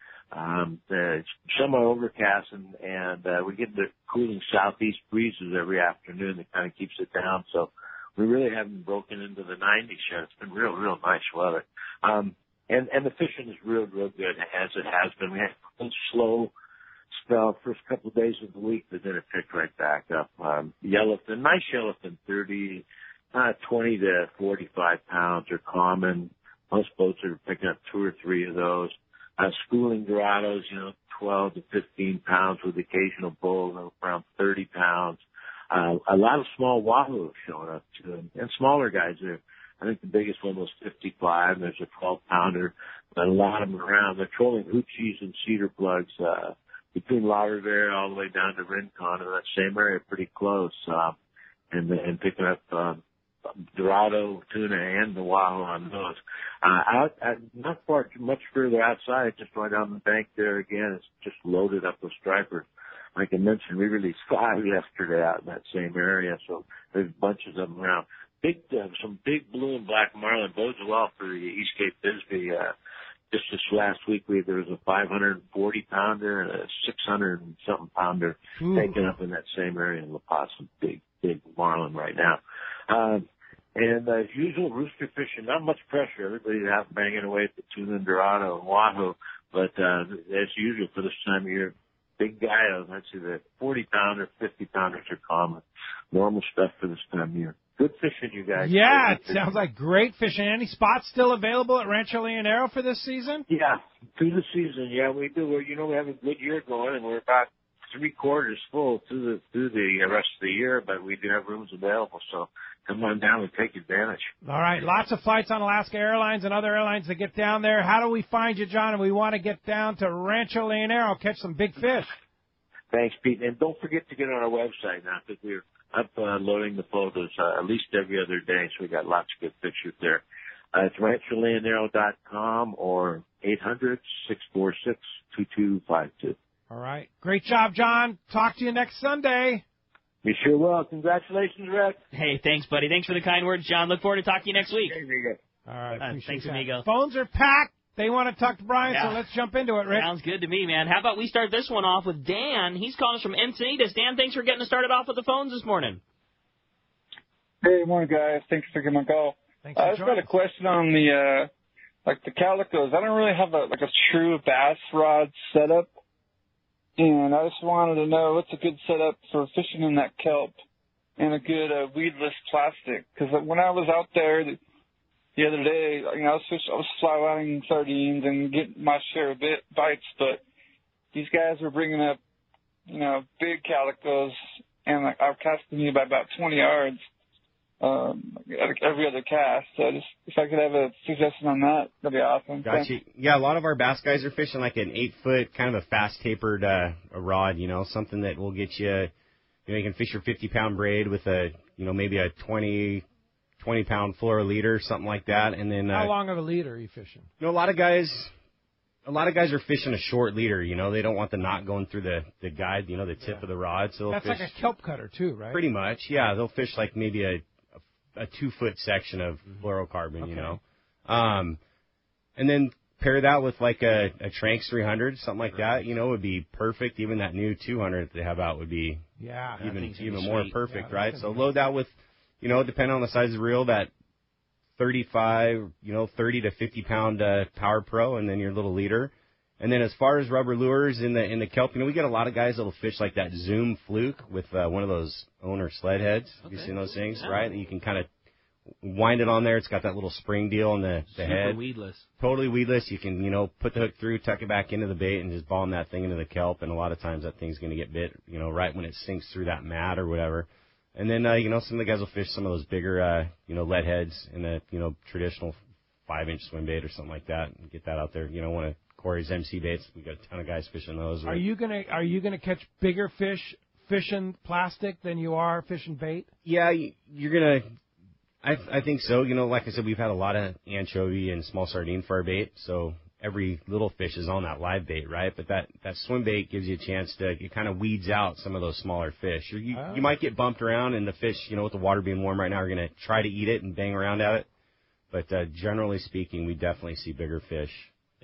It's somewhat overcast, and we get the cooling southeast breezes every afternoon that kind of keeps it down. So we really haven't broken into the 90s yet. It's been real nice weather. And the fishing is real good, as it has been. We had a slow spell first couple of days of the week, but then it picked right back up. Yellowfin, nice yellowfin, 20 to 45 pounds are common. Most boats are picking up 2 or 3 of those. Schooling Dorados, 12 to 15 pounds with occasional bull, around 30 pounds. A lot of small wahoo have shown up too, and smaller guys there. I think the biggest one was 55, and there's a 12-pounder, but a lot of them around. They're trolling hoochies and cedar plugs, between La Rivera all the way down to Rincon, in that same area, pretty close, and picking up, Dorado, tuna, and the wahoo on those. Not far, much further outside, just right down the bank there again, it's just loaded up with stripers. Like I mentioned, we released 5 yesterday out in that same area, so there's bunches of them around. Some big blue and black marlin bodes well for the East Cape Bisbee. Just this last week, there was a 540-pounder and a 600-something pounder taken up in that same area in La Paz. Some big marlin right now. And as usual, rooster fishing, not much pressure. Everybody's out banging away at the tuna and Dorado and wahoo. But as usual for this time of year, big guy, I'd say the 40-pounder, 50-pounders are common. Normal stuff for this time of year. Good fishing, you guys. Yeah, it sounds like great fishing. Any spots still available at Rancho Leonero for this season? Yeah, through the season, yeah, we do. We have a good year going, and we're about 3/4 full through the rest of the year, but we do have rooms available, so come on down and take advantage. All right, lots of flights on Alaska Airlines and other airlines to get down there. How do we find you, John? And we want to get down to Rancho Leonero, catch some big fish. Thanks, Pete. And don't forget to get on our website now, because we're uploading the photos at least every other day, so we got lots of good pictures there. It's rancholeonero.com or 800-646-2252. All right. Great job, John. Talk to you next Sunday. You sure will. Congratulations, Rex. Hey, thanks, buddy. Thanks for the kind words, John. Look forward to talking to you next week. All right. Thanks, amigo. Phones are packed. They want to talk to Brian, so let's jump into it, Rick. Sounds good to me, man. How about we start this one off with Dan? He's calling us from Encinitas. Dan, thanks for getting us started off with the phones this morning. Hey, morning, guys. Thanks for taking my call. I just got a question on the calicos. I don't really have a true bass rod setup, and I just wanted to know what's a good setup for fishing in that kelp and a good weedless plastic. Because when I was out there the other day, I was fly lining sardines and getting my share of bites, but these guys were bringing up, big calicos, and I was casting me by about 20 yards every other cast. So if I could have a suggestion on that, that'd be awesome. Gotcha. Yeah, a lot of our bass guys are fishing like an 8-foot, kind of a fast tapered a rod, something that will get you, you can fish your 50-pound braid with maybe a 20-pound fluoroliter, something like that, and then how long of a leader are you fishing? A lot of guys are fishing a short leader. They don't want the knot going through the guide, the tip of the rod. So that's like a kelp cutter too, right? Pretty much, yeah. They'll fish like maybe a 2-foot section of fluorocarbon, and then pair that with like a Tranx 300, something like that. Would be perfect. Even that new 200 that they have out would be even more perfect, right? So load that with. Depending on the size of the reel, that 35, 30 to 50 pound Power Pro, and then your little leader. And then as far as rubber lures in the kelp, we get a lot of guys that'll fish like that Zoom Fluke with one of those owner sled heads. Have you seen those things, right? You can kind of wind it on there. It's got that little spring deal on the head. Super weedless. Totally weedless. You can, put the hook through, tuck it back into the bait, and just bomb that thing into the kelp. And a lot of times that thing's going to get bit, right when it sinks through that mat or whatever. And then, some of the guys will fish some of those bigger, lead heads in a, traditional 5-inch swim bait or something like that, and get that out there. You know, one of Corey's MC baits. We got a ton of guys fishing those. Are you gonna catch bigger fish fishing plastic than you are fishing bait? Yeah, you're gonna. I think so. You know, like I said, we've had a lot of anchovy and small sardine for our bait, so every little fish is on that live bait, right? But that swim bait gives you a chance to, it kind of weeds out some of those smaller fish. You might get bumped around, and the fish, you know, with the water being warm right now, are going to try to eat it and bang around at it. But generally speaking, we definitely see bigger fish.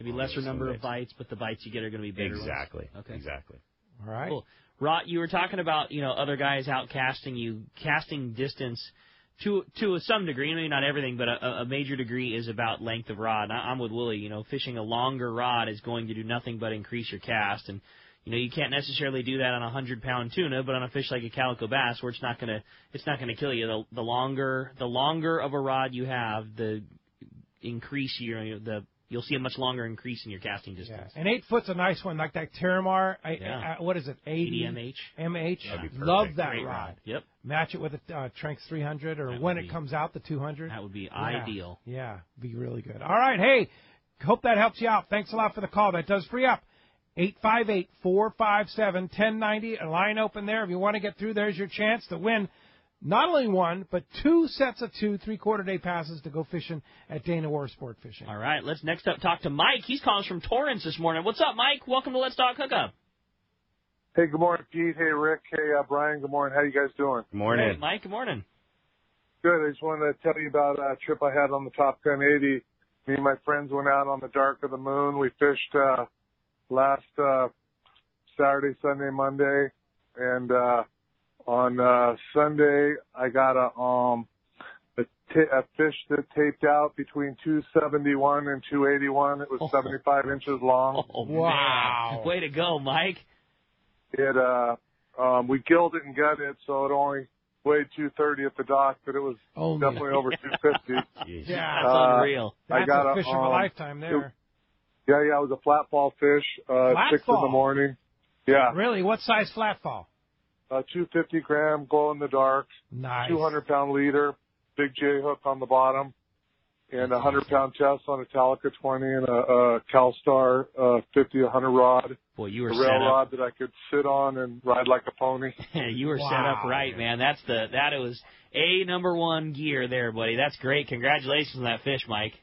Maybe lesser number of bites, but the bites you get are going to be bigger. Exactly. Ones. Okay. Exactly. All right. Cool. Rod, you were talking about, you know, other guys out casting distance to some degree, maybe not everything, but a major degree is about length of rod. I'm with Woolley. You know, fishing a longer rod is going to do nothing but increase your cast, and you know you can't necessarily do that on a 100-pound tuna, but on a fish like a calico bass, where it's not gonna kill you. The longer of a rod you have, the increase you'll see a much longer increase in your casting distance. Yeah. And 8 foot's a nice one, like that Terramar. What is it? 80 MH. MH. Yeah. Love that Great rod. Yep. Match it with a Tranx 300, or when it comes out, the 200. That would be ideal. Yeah, be really good. All right, hey, hope that helps you out. Thanks a lot for the call. That does free up. 858-457-1090. A line open there. If you want to get through, there's your chance to win not only one, but 2 sets of 2 3/4-day passes to go fishing at Dana Wharf Sport Fishing. All right, let's next up talk to Mike. He's calling us from Torrance this morning. What's up, Mike? Welcome to Let's Talk Hookup. Hey, good morning, Pete. Hey, Rick. Hey, Brian. Good morning. How you guys doing? Good morning. Hey, Mike. Good morning. Good. I just wanted to tell you about a trip I had on the Top Gun 80. Me and my friends went out on the dark of the moon. We fished last Saturday, Sunday, Monday, and on Sunday I got a fish that taped out between 271 and 281. It was 75 inches long. Oh, wow! Man. Way to go, Mike. It we gilled it and gutted it, so it only weighed 230 at the dock, but it was definitely over 250. Yeah, that's unreal. That's a fish of a lifetime there. It was a flatfall fish. 6 in the morning. Yeah. Really? What size flatfall? 250 gram, glow in the dark. Nice. 200-pound leader, big J hook on the bottom, and 100-pound test on a Talica 20 and a CalStar 50-100 rod. Boy, you were a set rail up. rod that I could sit on and ride like a pony. You were set up right, man. That was number one gear there, buddy. That's great. Congratulations on that fish, Mike.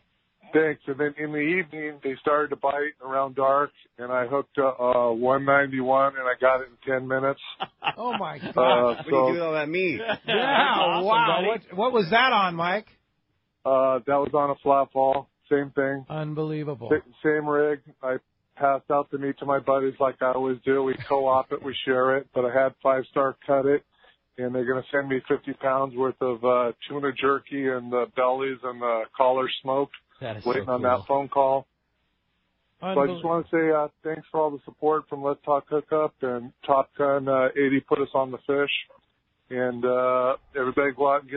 Thanks. And then in the evening, they started to bite around dark, and I hooked 191, and I got it in 10 minutes. Oh, my God. What do you do with all that meat? Yeah, awesome, wow. buddy. What was that on, Mike? That was on a flatfall. Same thing. Unbelievable. Same rig. I passed out the meat to my buddies like I always do. We co-op it. We share it. But I had 5-Star cut it, and they're going to send me 50 pounds worth of tuna jerky and the bellies and the collar smoked. That is waiting so on cool. that phone call. So I just want to say thanks for all the support from Let's Talk Hookup, and Top Gun 80 put us on the fish. And everybody go out and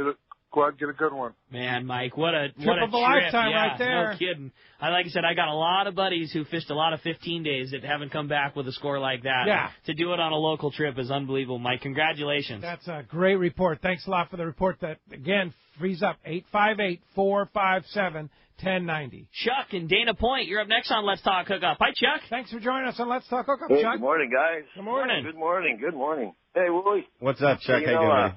get a good one. Man, Mike, what a trip of a lifetime right there. No kidding. Like I said, I got a lot of buddies who fished a lot of 15 days that haven't come back with a score like that. Yeah. To do it on a local trip is unbelievable, Mike. Congratulations. That's a great report. Thanks a lot for the report. That, again, frees up 858-457-1090. Chuck in Dana Point, you're up next on Let's Talk Hookup. Hi, Chuck. Thanks for joining us on Let's Talk Hookup, Hey, Chuck. good morning, guys. Good morning. Good morning. Good morning. Hey, Woolley. What's up, Chuck? How you doing?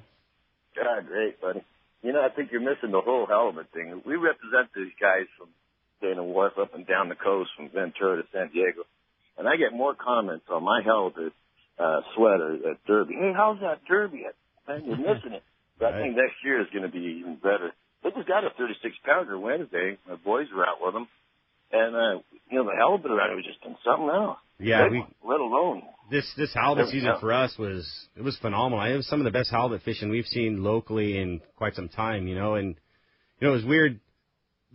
God, great, buddy. You know, I think you're missing the whole halibut thing. We represent these guys from Dana Wharf up and down the coast from Ventura to San Diego. And I get more comments on my halibut sweater at Derby. Hey, how's that Derby? Man, you're missing it. But I think next year is going to be even better. They just got a 36-pounder Wednesday. My boys were out with them. And, the halibut around it was just something else. Yeah, let alone. This halibut season for us was phenomenal. It was some of the best halibut fishing we've seen locally in quite some time, and it was weird.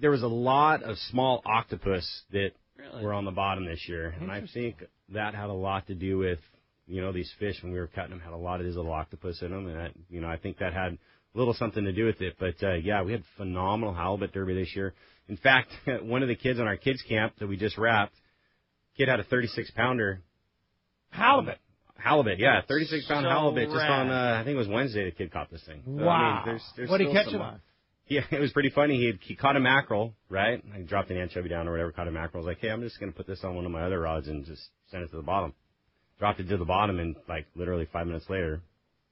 There was a lot of small octopus that were on the bottom this year, and I think that had a lot to do with, these fish when we were cutting them had a lot of these little octopus in them, and I think that had a little something to do with it. But we had phenomenal halibut derby this year. In fact, one of the kids on our kids camp that we just wrapped, kid had a 36-pounder. Halibut, yeah, 36-pound halibut. Rad. Just on, I think it was Wednesday, the kid caught this thing. So, wow. There's what did he catch some, it on? Yeah, it was pretty funny. He caught a mackerel, right? I dropped an anchovy down or whatever, caught a mackerel. I was like, hey, I'm just going to put this on one of my other rods and just send it to the bottom. Dropped it to the bottom, and like literally 5 minutes later,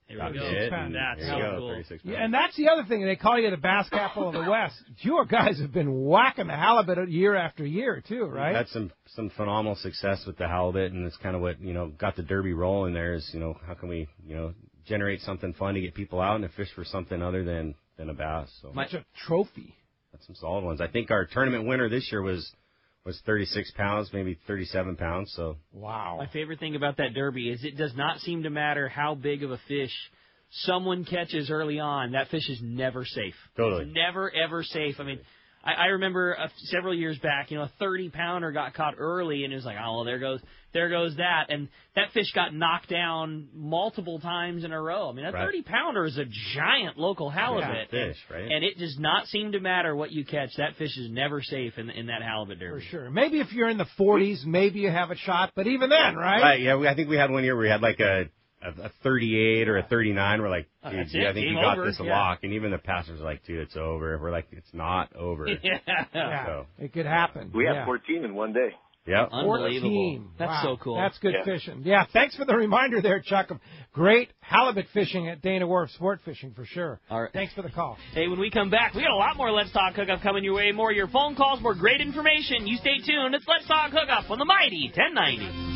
there we go. That's so cool. 36 pounds. Yeah, and that's the other thing. They call you the bass capital of the West. You guys have been whacking the halibut year after year, too, right? We've had some phenomenal success with the halibut, and it's kind of what, got the derby rolling there is, how can we, generate something fun to get people out and to fish for something other than a bass. So much a trophy. That's some solid ones. I think our tournament winner this year was 36 pounds, maybe 37 pounds. So wow. My favorite thing about that derby is it does not seem to matter how big of a fish someone catches early on. That fish is never safe. Totally. It's never, ever safe. I mean, I remember several years back, a 30-pounder got caught early, and it was like, oh, well, there goes that. And that fish got knocked down multiple times in a row. I mean, a 30-pounder is a giant local halibut. Fish, right? And it does not seem to matter what you catch. That fish is never safe in that halibut derby. For sure. Maybe if you're in the 40s, maybe you have a shot. But even then, right? Right, yeah. I think we had one year where we had like a 38 or a 39. We're like, dude, I think you got this a lock. And even the passengers are like, dude, it's over. We're like, it's not over. So, it could happen. We had 14 in one day. Yeah, unbelievable. 14. That's so cool. That's good fishing. Yeah, thanks for the reminder there, Chuck. Of great halibut fishing at Dana Wharf Sport Fishing for sure. All right. Thanks for the call. Hey, when we come back, we got a lot more Let's Talk Hookup coming your way. More of your phone calls, more great information. You stay tuned. It's Let's Talk Hookup on the mighty 1090.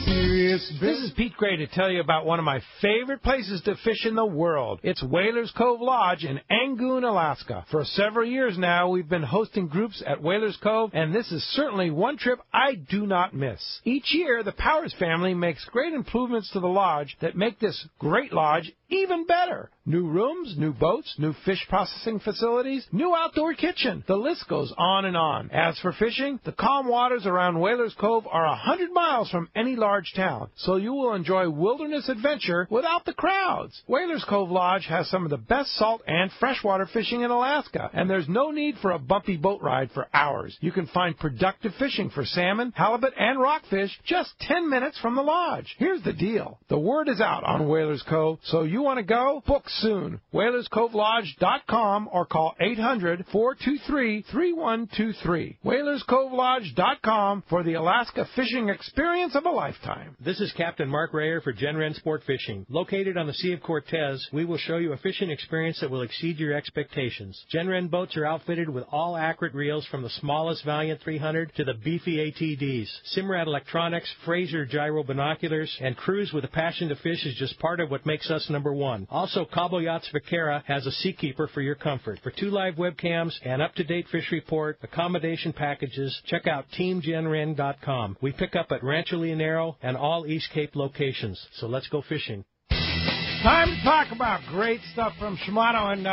This is Pete Gray to tell you about one of my favorite places to fish in the world. It's Whalers Cove Lodge in Angoon, Alaska. For several years now, we've been hosting groups at Whalers Cove, and this is certainly one trip I do not miss. Each year, the Powers family makes great improvements to the lodge that make this great lodge even better. New rooms, new boats, new fish processing facilities, new outdoor kitchen. The list goes on and on. As for fishing, the calm waters around Whalers Cove are 100 miles from any large town, so you will enjoy wilderness adventure without the crowds. Whalers Cove Lodge has some of the best salt and freshwater fishing in Alaska, and there's no need for a bumpy boat ride for hours. You can find productive fishing for salmon, halibut, and rockfish just 10 minutes from the lodge. Here's the deal. The word is out on Whalers Cove, so you want to go? Book soon. WhalersCoveLodge.com or call 800-423-3123. WhalersCoveLodge.com for the Alaska fishing experience of a lifetime. This is Captain Mark Rayer for Genren Sport Fishing. Located on the Sea of Cortez, we will show you a fishing experience that will exceed your expectations. Genren boats are outfitted with all accurate reels from the smallest Valiant 300 to the beefy ATDs. Simrad electronics, Fraser gyro binoculars, and cruise with a passion to fish is just part of what makes us number one. Also, Cabo Yachts Vaquera has a Seakeeper for your comfort. For 2 live webcams, an up-to-date fish report, accommodation packages, check out TeamGenren.com. We pick up at Rancho Leonero and all East Cape locations. So let's go fishing. Time to talk about great stuff from Shimano and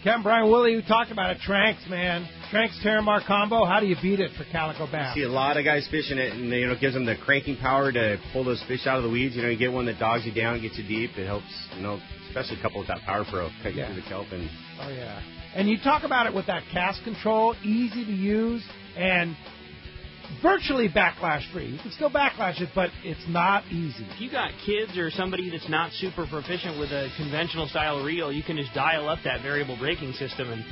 Captain Brian Woolley, who talked about it. Tranks, man. Tranks Terramar combo. How do you beat it for calico bass? I see a lot of guys fishing it, and it gives them the cranking power to pull those fish out of the weeds. You get one that dogs you down, gets you deep. It helps, especially coupled with that Power Pro, cut you through the kelp. And oh yeah. And you talk about it with that cast control, easy to use, and virtually backlash free. You can still backlash it, but it's not easy. If you got kids or somebody that's not super proficient with a conventional style reel, you can just dial up that variable braking system, and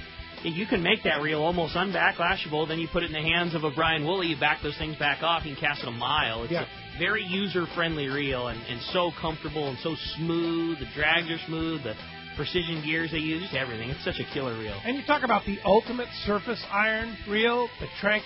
you can make that reel almost unbacklashable. Then you put it in the hands of a Brian Woolley, you back those things back off, you can cast it a mile. It's a very user-friendly reel and so comfortable and so smooth. The drags are smooth, the precision gears they use, everything. It's such a killer reel. And you talk about the ultimate surface iron reel, the Tranks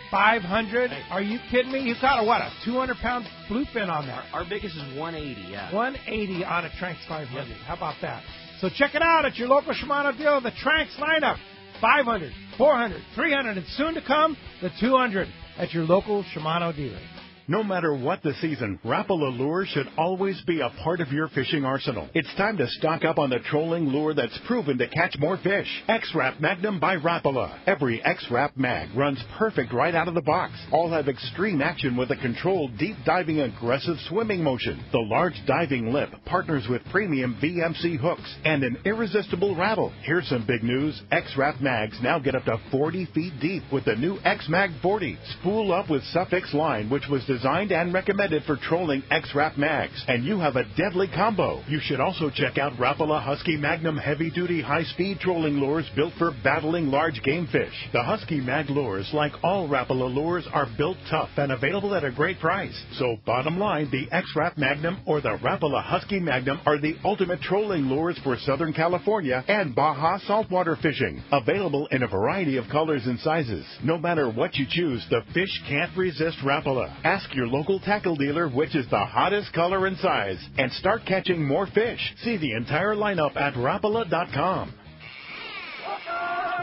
500. Are you kidding me? You've got a 200-pound bluefin on there. Our biggest is 180, yeah. 180 on a Tranks 500. Yep. How about that? So check it out at your local Shimano dealer. The Tranks lineup, 500, 400, 300, and soon to come, the 200 at your local Shimano dealer. No matter what the season, Rapala lure should always be a part of your fishing arsenal. It's time to stock up on the trolling lure that's proven to catch more fish. X-Rap Magnum by Rapala. Every X-Rap Mag runs perfect right out of the box. All have extreme action with a controlled, deep-diving, aggressive swimming motion. The large diving lip partners with premium VMC hooks and an irresistible rattle. Here's some big news. X-Rap Mags now get up to 40 feet deep with the new X-Mag 40. Spool up with Suffix line, which was designed designed and recommended for trolling X-Rap mags, and you have a deadly combo. You should also check out Rapala Husky Magnum heavy-duty high-speed trolling lures built for battling large game fish. The Husky Mag lures, like all Rapala lures, are built tough and available at a great price. So bottom line, the X-Rap Magnum or the Rapala Husky Magnum are the ultimate trolling lures for Southern California and Baja saltwater fishing. Available in a variety of colors and sizes. No matter what you choose, the fish can't resist Rapala. Ask your local tackle dealer which is the hottest color and size, and start catching more fish. See the entire lineup at Rapala.com.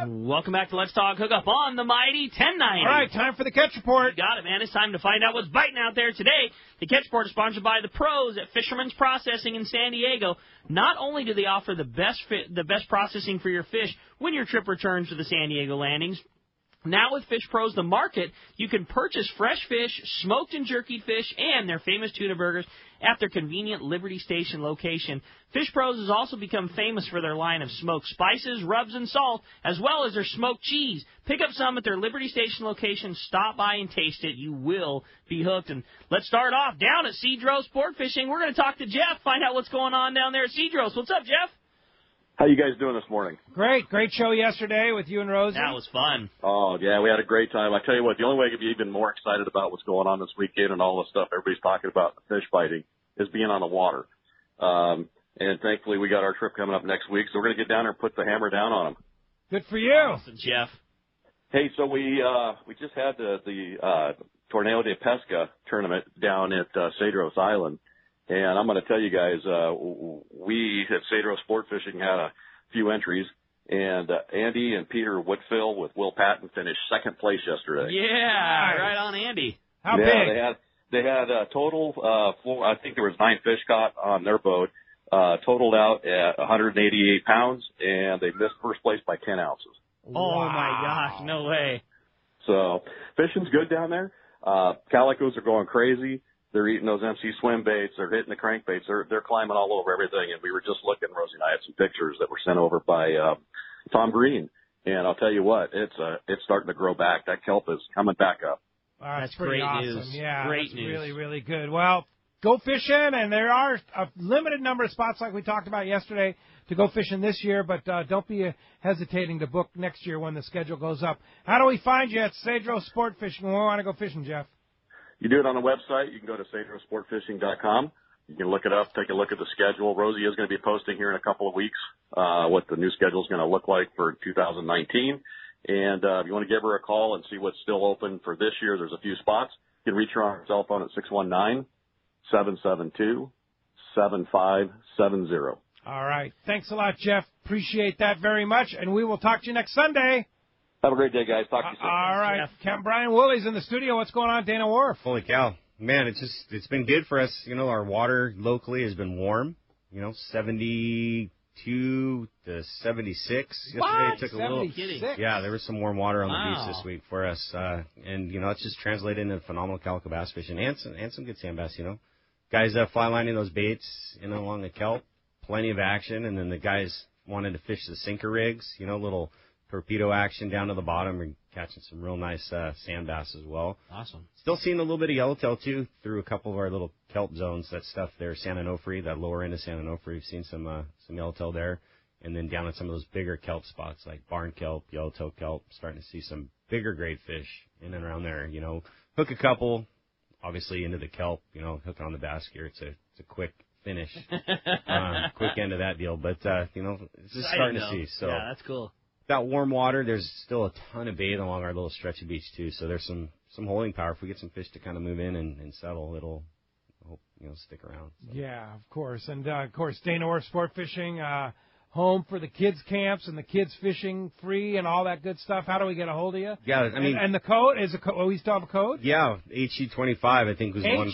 Welcome back to Let's Talk Hookup on the Mighty 1090. All right, time for the Catch Report. You got it, man. It's time to find out what's biting out there today. The Catch Report is sponsored by the pros at Fisherman's Processing in San Diego. Not only do they offer the best processing for your fish when your trip returns to the San Diego landings, now with Fish Pros The Market, you can purchase fresh fish, smoked and jerkied fish, and their famous tuna burgers at their convenient Liberty Station location. Fish Pros has also become famous for their line of smoked spices, rubs, and salt, as well as their smoked cheese. Pick up some at their Liberty Station location. Stop by and taste it. You will be hooked. And let's start off down at Cedro Sportfishing. We're going to talk to Jeff, find out what's going on down there at Cedros. What's up, Jeff? How you guys doing this morning? Great show yesterday with you and Rosie. That was fun. Oh, yeah, we had a great time. I tell you what, the only way I could be even more excited about what's going on this weekend and all the stuff everybody's talking about, fish fighting, is being on the water. And thankfully we got our trip coming up next week, so we're going to get down there and put the hammer down on them. Good for you. Awesome, Jeff. Hey, so we just had the Torneo de Pesca tournament down at Cedros Island. And I'm going to tell you guys, we at Cedros Sportfishing had a few entries, and Andy and Peter Whitfield with Will Patton finished second place yesterday. Yeah, right on Andy. How big? They had a total, I think there was 9 fish caught on their boat, totaled out at 188 pounds, and they missed first place by 10 ounces. Oh, my gosh, no way. So fishing's good down there. Calicos are going crazy. They're eating those MC swim baits. They're hitting the crankbaits. They're climbing all over everything. And we were just looking, Rosie and I had some pictures that were sent over by Tom Green. And I'll tell you what, it's starting to grow back. That kelp is coming back up. That's pretty great awesome. news. Yeah, great that's news. Really, really good. Well, go fishing, and there are a limited number of spots like we talked about yesterday to go fishing this year, but don't be hesitating to book next year when the schedule goes up. How do we find you at Cedros Sportfishing when we want to go fishing, Jeff? You do it on the website. You can go to cedrosportfishing.com. You can look it up, take a look at the schedule. Rosie is going to be posting here in a couple of weeks what the new schedule is going to look like for 2019. And if you want to give her a call and see what's still open for this year, there's a few spots. You can reach her on her cell phone at 619-772-7570. All right. Thanks a lot, Jeff. Appreciate that very much, and we will talk to you next Sunday. Have a great day, guys. Talk to you soon. All right. Captain Brian Woolley's in the studio. What's going on, Dana Wharf? Holy cow. Man, it's been good for us. You know, our water locally has been warm. 72 to 76. What? Yesterday it took 76? Yeah, there was some warm water on the beach this week for us. And it's just translated into phenomenal calico bass fishing and some good sand bass, Guys fly lining those baits, along the kelp, plenty of action. And then the guys wanted to fish the sinker rigs, little torpedo action down to the bottom and catching some real nice sand bass as well. Awesome. Still seeing a little bit of yellowtail, too, through a couple of our little kelp zones. That stuff there, San Onofre, that lower end of San Onofre, we've seen some yellowtail there. And then down at some of those bigger kelp spots like barn kelp, yellowtail kelp, starting to see some bigger grade fish in and around there. Hook a couple, obviously into the kelp, hook on the bass gear. It's a quick finish, quick end of that deal. But, it's just starting to see. So yeah, that's cool. That warm water, there's still a ton of bait along our little stretch of beach, too. So there's some holding power. If we get some fish to kind of move in and settle, it'll, stick around. So. Yeah, of course. And, of course, Dana Wharf Sport Fishing, home for the kids' camps and the kids' fishing free and all that good stuff. How do we get a hold of you? Yeah, I mean... And the code, we still have a code? Yeah, HE25, I think, was one.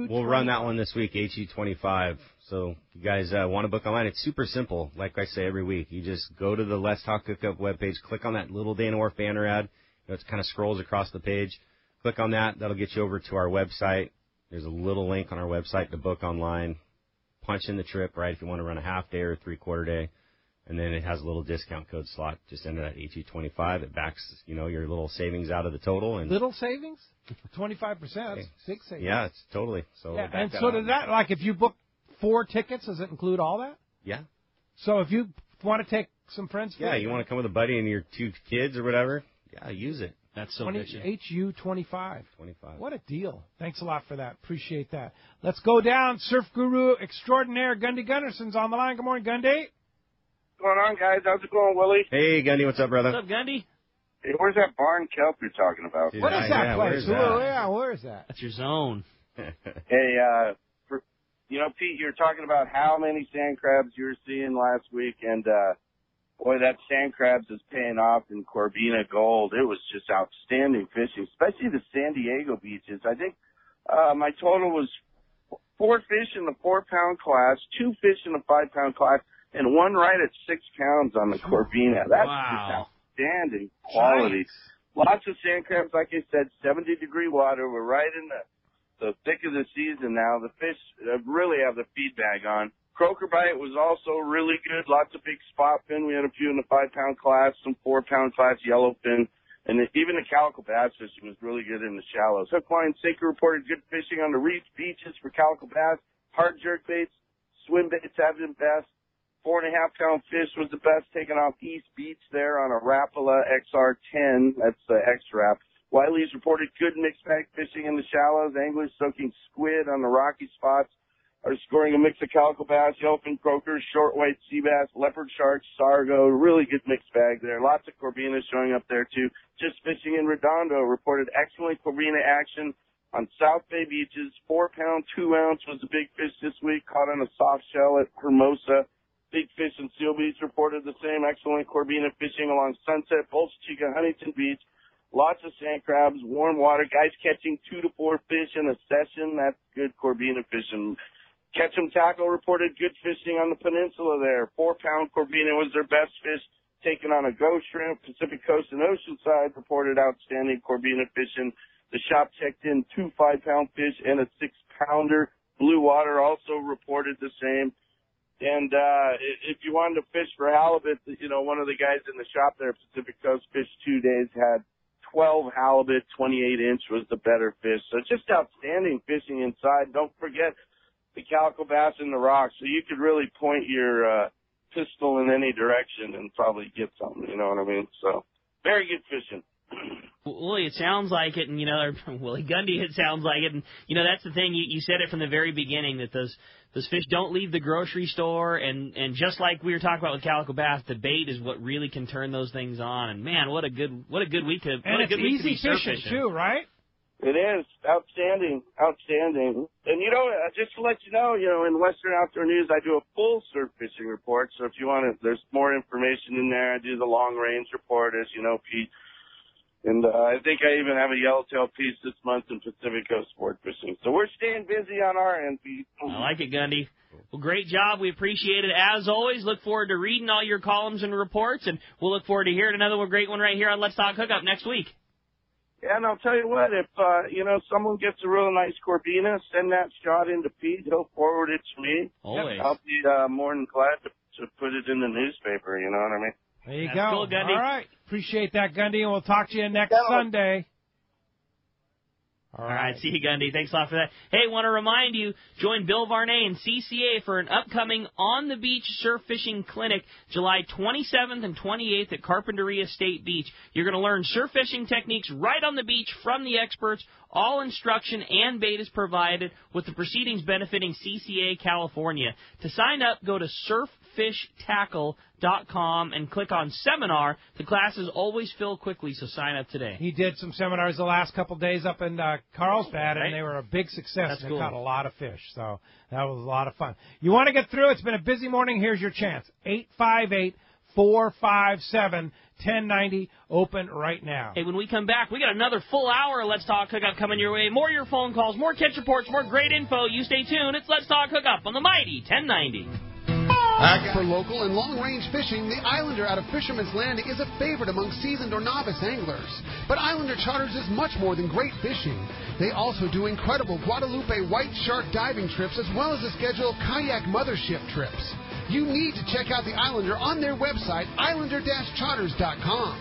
We'll run that one this week, HE25. So if you guys want to book online, it's super simple. Like I say every week, you just go to the Let's Talk Hookup webpage, click on that little Dana Wharf banner ad. It kind of scrolls across the page. Click on that. That'll get you over to our website. There's a little link on our website to book online. Punch in the trip, right, if you want to run a half day or a 3/4 day. And then it has a little discount code slot. Just enter that HE25. It backs, your little savings out of the total. And little savings? 25%. That's big savings. Yeah, it's totally. So yeah, and so does that, like if you book 4 tickets, does it include all that? Yeah. So if you want to take some friends? Yeah, you want to come with a buddy and your 2 kids or whatever? Yeah, use it. That's so HU25. 25. What a deal. Thanks a lot for that. Appreciate that. Let's go down. Surf guru extraordinaire Gundy Gunnarson's on the line. Good morning, Gundy. What's going on, guys? How's it going, Willie? Hey, Gundy. What's up, brother? What's up, Gundy? Hey, where's that barn kelp you're talking about? What is that place? Where is that? That's your zone. Hey, Pete, you were talking about how many sand crabs you were seeing last week, and boy, that sand crabs is paying off in Corbina Gold. It was just outstanding fishing, especially the San Diego beaches. I think my total was 4 fish in the 4-pound class, 2 fish in the 5-pound class, and 1 right at 6 pounds on the Corbina. That's just outstanding quality. Nice. Lots of sand crabs, like I said, 70-degree water. We're right in the thick of the season now. The fish really have the feed bag on. Croaker bite was also really good. Lots of big spot fin. We had a few in the 5-pound class, some 4-pound class yellowfin, and even the calico bass fishing was really good in the shallows. Hook line sinker reported good fishing on the reef beaches for calico bass. Hard jerk baits, swim baits have been best. 4.5-pound fish was the best, taken off East Beach there on a Rapala XR10. That's the X-Rap. Wiley's reported good mixed bag fishing in the shallows. Anglers soaking squid on the rocky spots are scoring a mix of calico bass, yellowfin croakers, short white sea bass, leopard sharks, sargo. Really good mixed bag there. Lots of corbinas showing up there too. Just fishing in Redondo reported excellent corbina action on South Bay beaches. 4-pound, 2-ounce was the big fish this week, caught on a soft shell at Hermosa. Big Fish and Seal Beach reported the same excellent corbina fishing along Sunset, Bolsa Chica, Huntington Beach. Lots of sand crabs, warm water, guys catching 2 to 4 fish in a session. That's good corbina fishing. Ketchum Tackle reported good fishing on the peninsula there. 4-pound corbina was their best fish, taken on a ghost shrimp. Pacific Coast and Oceanside reported outstanding corbina fishing. The shop checked in 2 5-pound fish and a 6-pounder. Blue Water also reported the same. And if you wanted to fish for halibut, one of the guys in the shop there, Pacific Coast, fished 2 days, had 12 halibut, 28-inch was the better fish. So just outstanding fishing inside. Don't forget the calico bass in the rocks. So you could really point your pistol in any direction and probably get something, you know what I mean? So very good fishing. Willie, it sounds like it, and, Willie Gundy, it sounds like it. And, that's the thing. You said it from the very beginning that those fish don't leave the grocery store. And just like we were talking about with calico bass, the bait is what really can turn those things on. And, man, what a good week to and it's easy fishing, too, right? It is. Outstanding. And, just to let you know, in Western Outdoor News, I do a full surf fishing report. So if you want to, there's more information in there. I do the long-range report, as you know, Pete. And I think I even have a yellowtail piece this month in Pacific Coast Sport Fishing. So we're staying busy on our end, Pete. I like it, Gundy. Well, great job. We appreciate it. As always, look forward to reading all your columns and reports, and we'll look forward to hearing another great one right here on Let's Talk Hookup next week. Yeah, and I'll tell you what, if, someone gets a real nice corbina, send that shot into Pete. He'll forward it to me. Always. I'll be more than glad to put it in the newspaper, you know what I mean? There you That's go. Cool, Gundy. All right. Appreciate that, Gundy, and we'll talk to you next Sunday. All right. See you, Gundy. Thanks a lot for that. Hey, want to remind you, join Bill Varney and CCA for an upcoming on-the-beach surf fishing clinic July 27th and 28th at Carpinteria State Beach. You're going to learn surf fishing techniques right on the beach from the experts. All instruction and bait is provided, with the proceedings benefiting CCA California. To sign up, go to surffishtackle.com and click on seminar. The classes always fill quickly, so sign up today. He did some seminars the last couple of days up in Carlsbad, and they were a big success. That's They cool. caught a lot of fish, so that was a lot of fun. You want to get through? It's been a busy morning. Here's your chance. 858-457-1090, open right now. Hey, when we come back, we got another full hour of Let's Talk Hookup coming your way. More of your phone calls, more catch reports, more great info. You stay tuned. It's Let's Talk Hookup on the mighty 1090. For local and long-range fishing, the Islander out of Fisherman's Landing is a favorite among seasoned or novice anglers. But Islander Charters is much more than great fishing. They also do incredible Guadalupe white shark diving trips, as well as a schedule of kayak mothership trips. You need to check out the Islander on their website, islander-charters.com.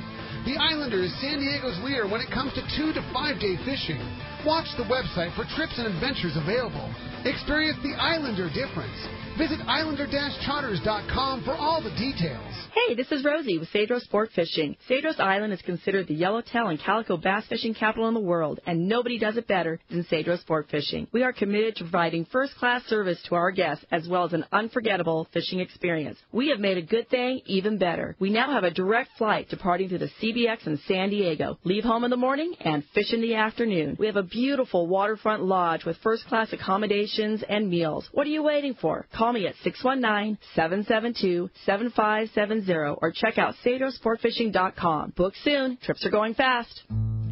The Islander is San Diego's leader when it comes to 2 to 5 day fishing. Watch the website for trips and adventures available. Experience the Islander difference. Visit islander-charters.com for all the details. Hey, this is Rosie with Cedros Sport Fishing. Cedros Island is considered the yellowtail and calico bass fishing capital in the world, and nobody does it better than Cedros Sport Fishing. We are committed to providing first-class service to our guests as well as an unforgettable fishing experience. We have made a good thing even better. We now have a direct flight departing to the CBX in San Diego. Leave home in the morning and fish in the afternoon. We have a beautiful waterfront lodge with first-class accommodations and meals. What are you waiting for? Call me at 619-772-7570 or check out cedrosportfishing.com. Book soon. Trips are going fast.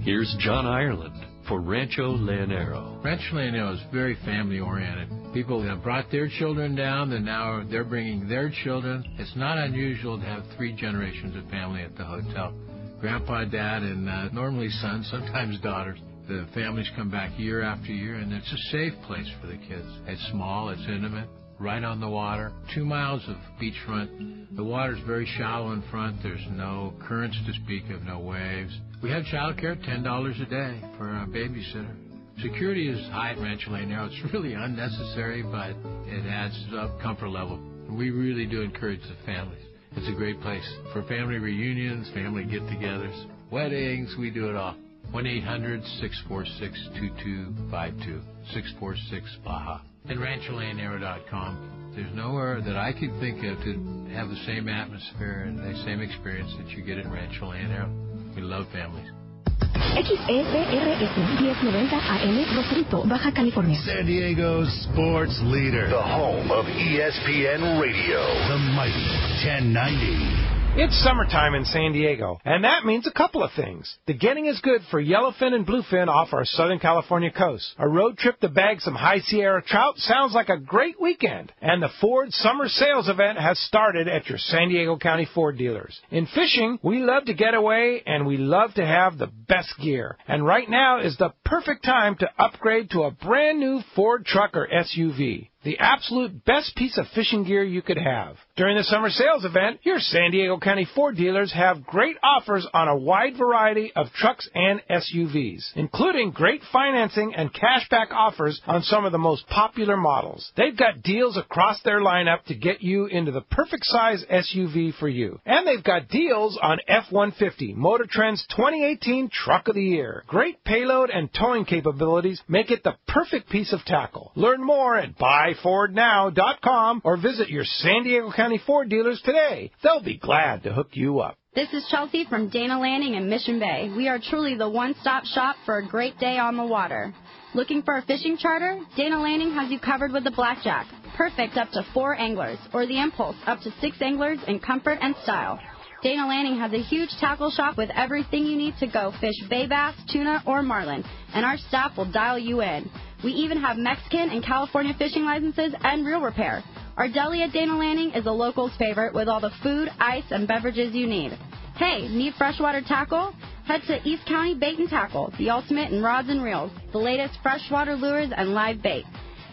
Here's John Ireland for Rancho Leonero. Rancho Leonero is very family-oriented. People have brought their children down, and now they're bringing their children. It's not unusual to have 3 generations of family at the hotel. Grandpa, Dad, and normally sons, sometimes daughters. The families come back year after year, and it's a safe place for the kids. It's small, it's intimate. Right on the water, 2 miles of beachfront. The water's very shallow in front. There's no currents to speak of, no waves. We have child care, $10 a day for a babysitter. Security is high at Rancho Leonero. It's really unnecessary, but it adds up comfort level. We really do encourage the families. It's a great place for family reunions, family get-togethers, weddings. We do it all. 1-800-646-2252, 646-BAJA. And RanchoLeonero.com. There's nowhere that I could think of to have the same atmosphere and the same experience that you get at Rancho Leonero. We love families. XEPRS 1090 AM Rosarito, Baja California. San Diego's sports leader. The home of ESPN Radio. The mighty 1090. It's summertime in San Diego, and that means a couple of things. The getting is good for yellowfin and bluefin off our Southern California coast. A road trip to bag some high Sierra trout sounds like a great weekend. And the Ford Summer Sales event has started at your San Diego County Ford dealers. In fishing, we love to get away, and we love to have the best gear. And right now is the perfect time to upgrade to a brand new Ford truck or SUV. The absolute best piece of fishing gear you could have. During the summer sales event, your San Diego County Ford dealers have great offers on a wide variety of trucks and SUVs, including great financing and cashback offers on some of the most popular models. They've got deals across their lineup to get you into the perfect size SUV for you. And they've got deals on F-150, Motor Trend's 2018 Truck of the Year. Great payload and towing capabilities make it the perfect piece of tackle. Learn more at buyfordnow.com or visit your San Diego County Ford dealers today. They'll be glad to hook you up. This is Chelsea from Dana Landing in Mission Bay. We are truly the one-stop shop for a great day on the water. Looking for a fishing charter? Dana Landing has you covered with the Blackjack. Perfect up to 4 anglers, or the Impulse up to 6 anglers in comfort and style. Dana Landing has a huge tackle shop with everything you need to go fish bay bass, tuna, or marlin, and our staff will dial you in. We even have Mexican and California fishing licenses and reel repair. Our deli at Dana Landing is a local's favorite with all the food, ice, and beverages you need. Hey, need freshwater tackle? Head to East County Bait and Tackle, the ultimate in rods and reels, the latest freshwater lures and live bait.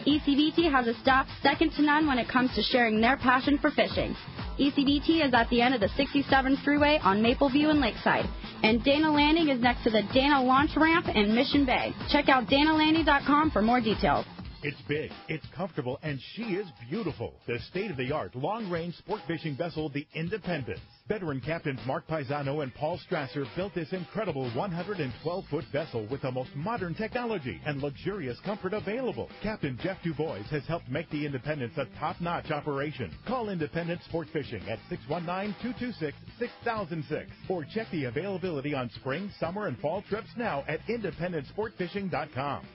ECBT has a staff second to none when it comes to sharing their passion for fishing. ECBT is at the end of the 67 freeway on Mapleview and Lakeside. And Dana Landing is next to the Dana Launch Ramp in Mission Bay. Check out danalanding.com for more details. It's big, it's comfortable, and she is beautiful. The state-of-the-art long-range sport fishing vessel, the Independence. Veteran captains Mark Paisano and Paul Strasser built this incredible 112-foot vessel with the most modern technology and luxurious comfort available. Captain Jeff Dubois has helped make the Independence a top-notch operation. Call Independence Sport Fishing at 619-226-6006 or check the availability on spring, summer, and fall trips now at independencesportfishing.com.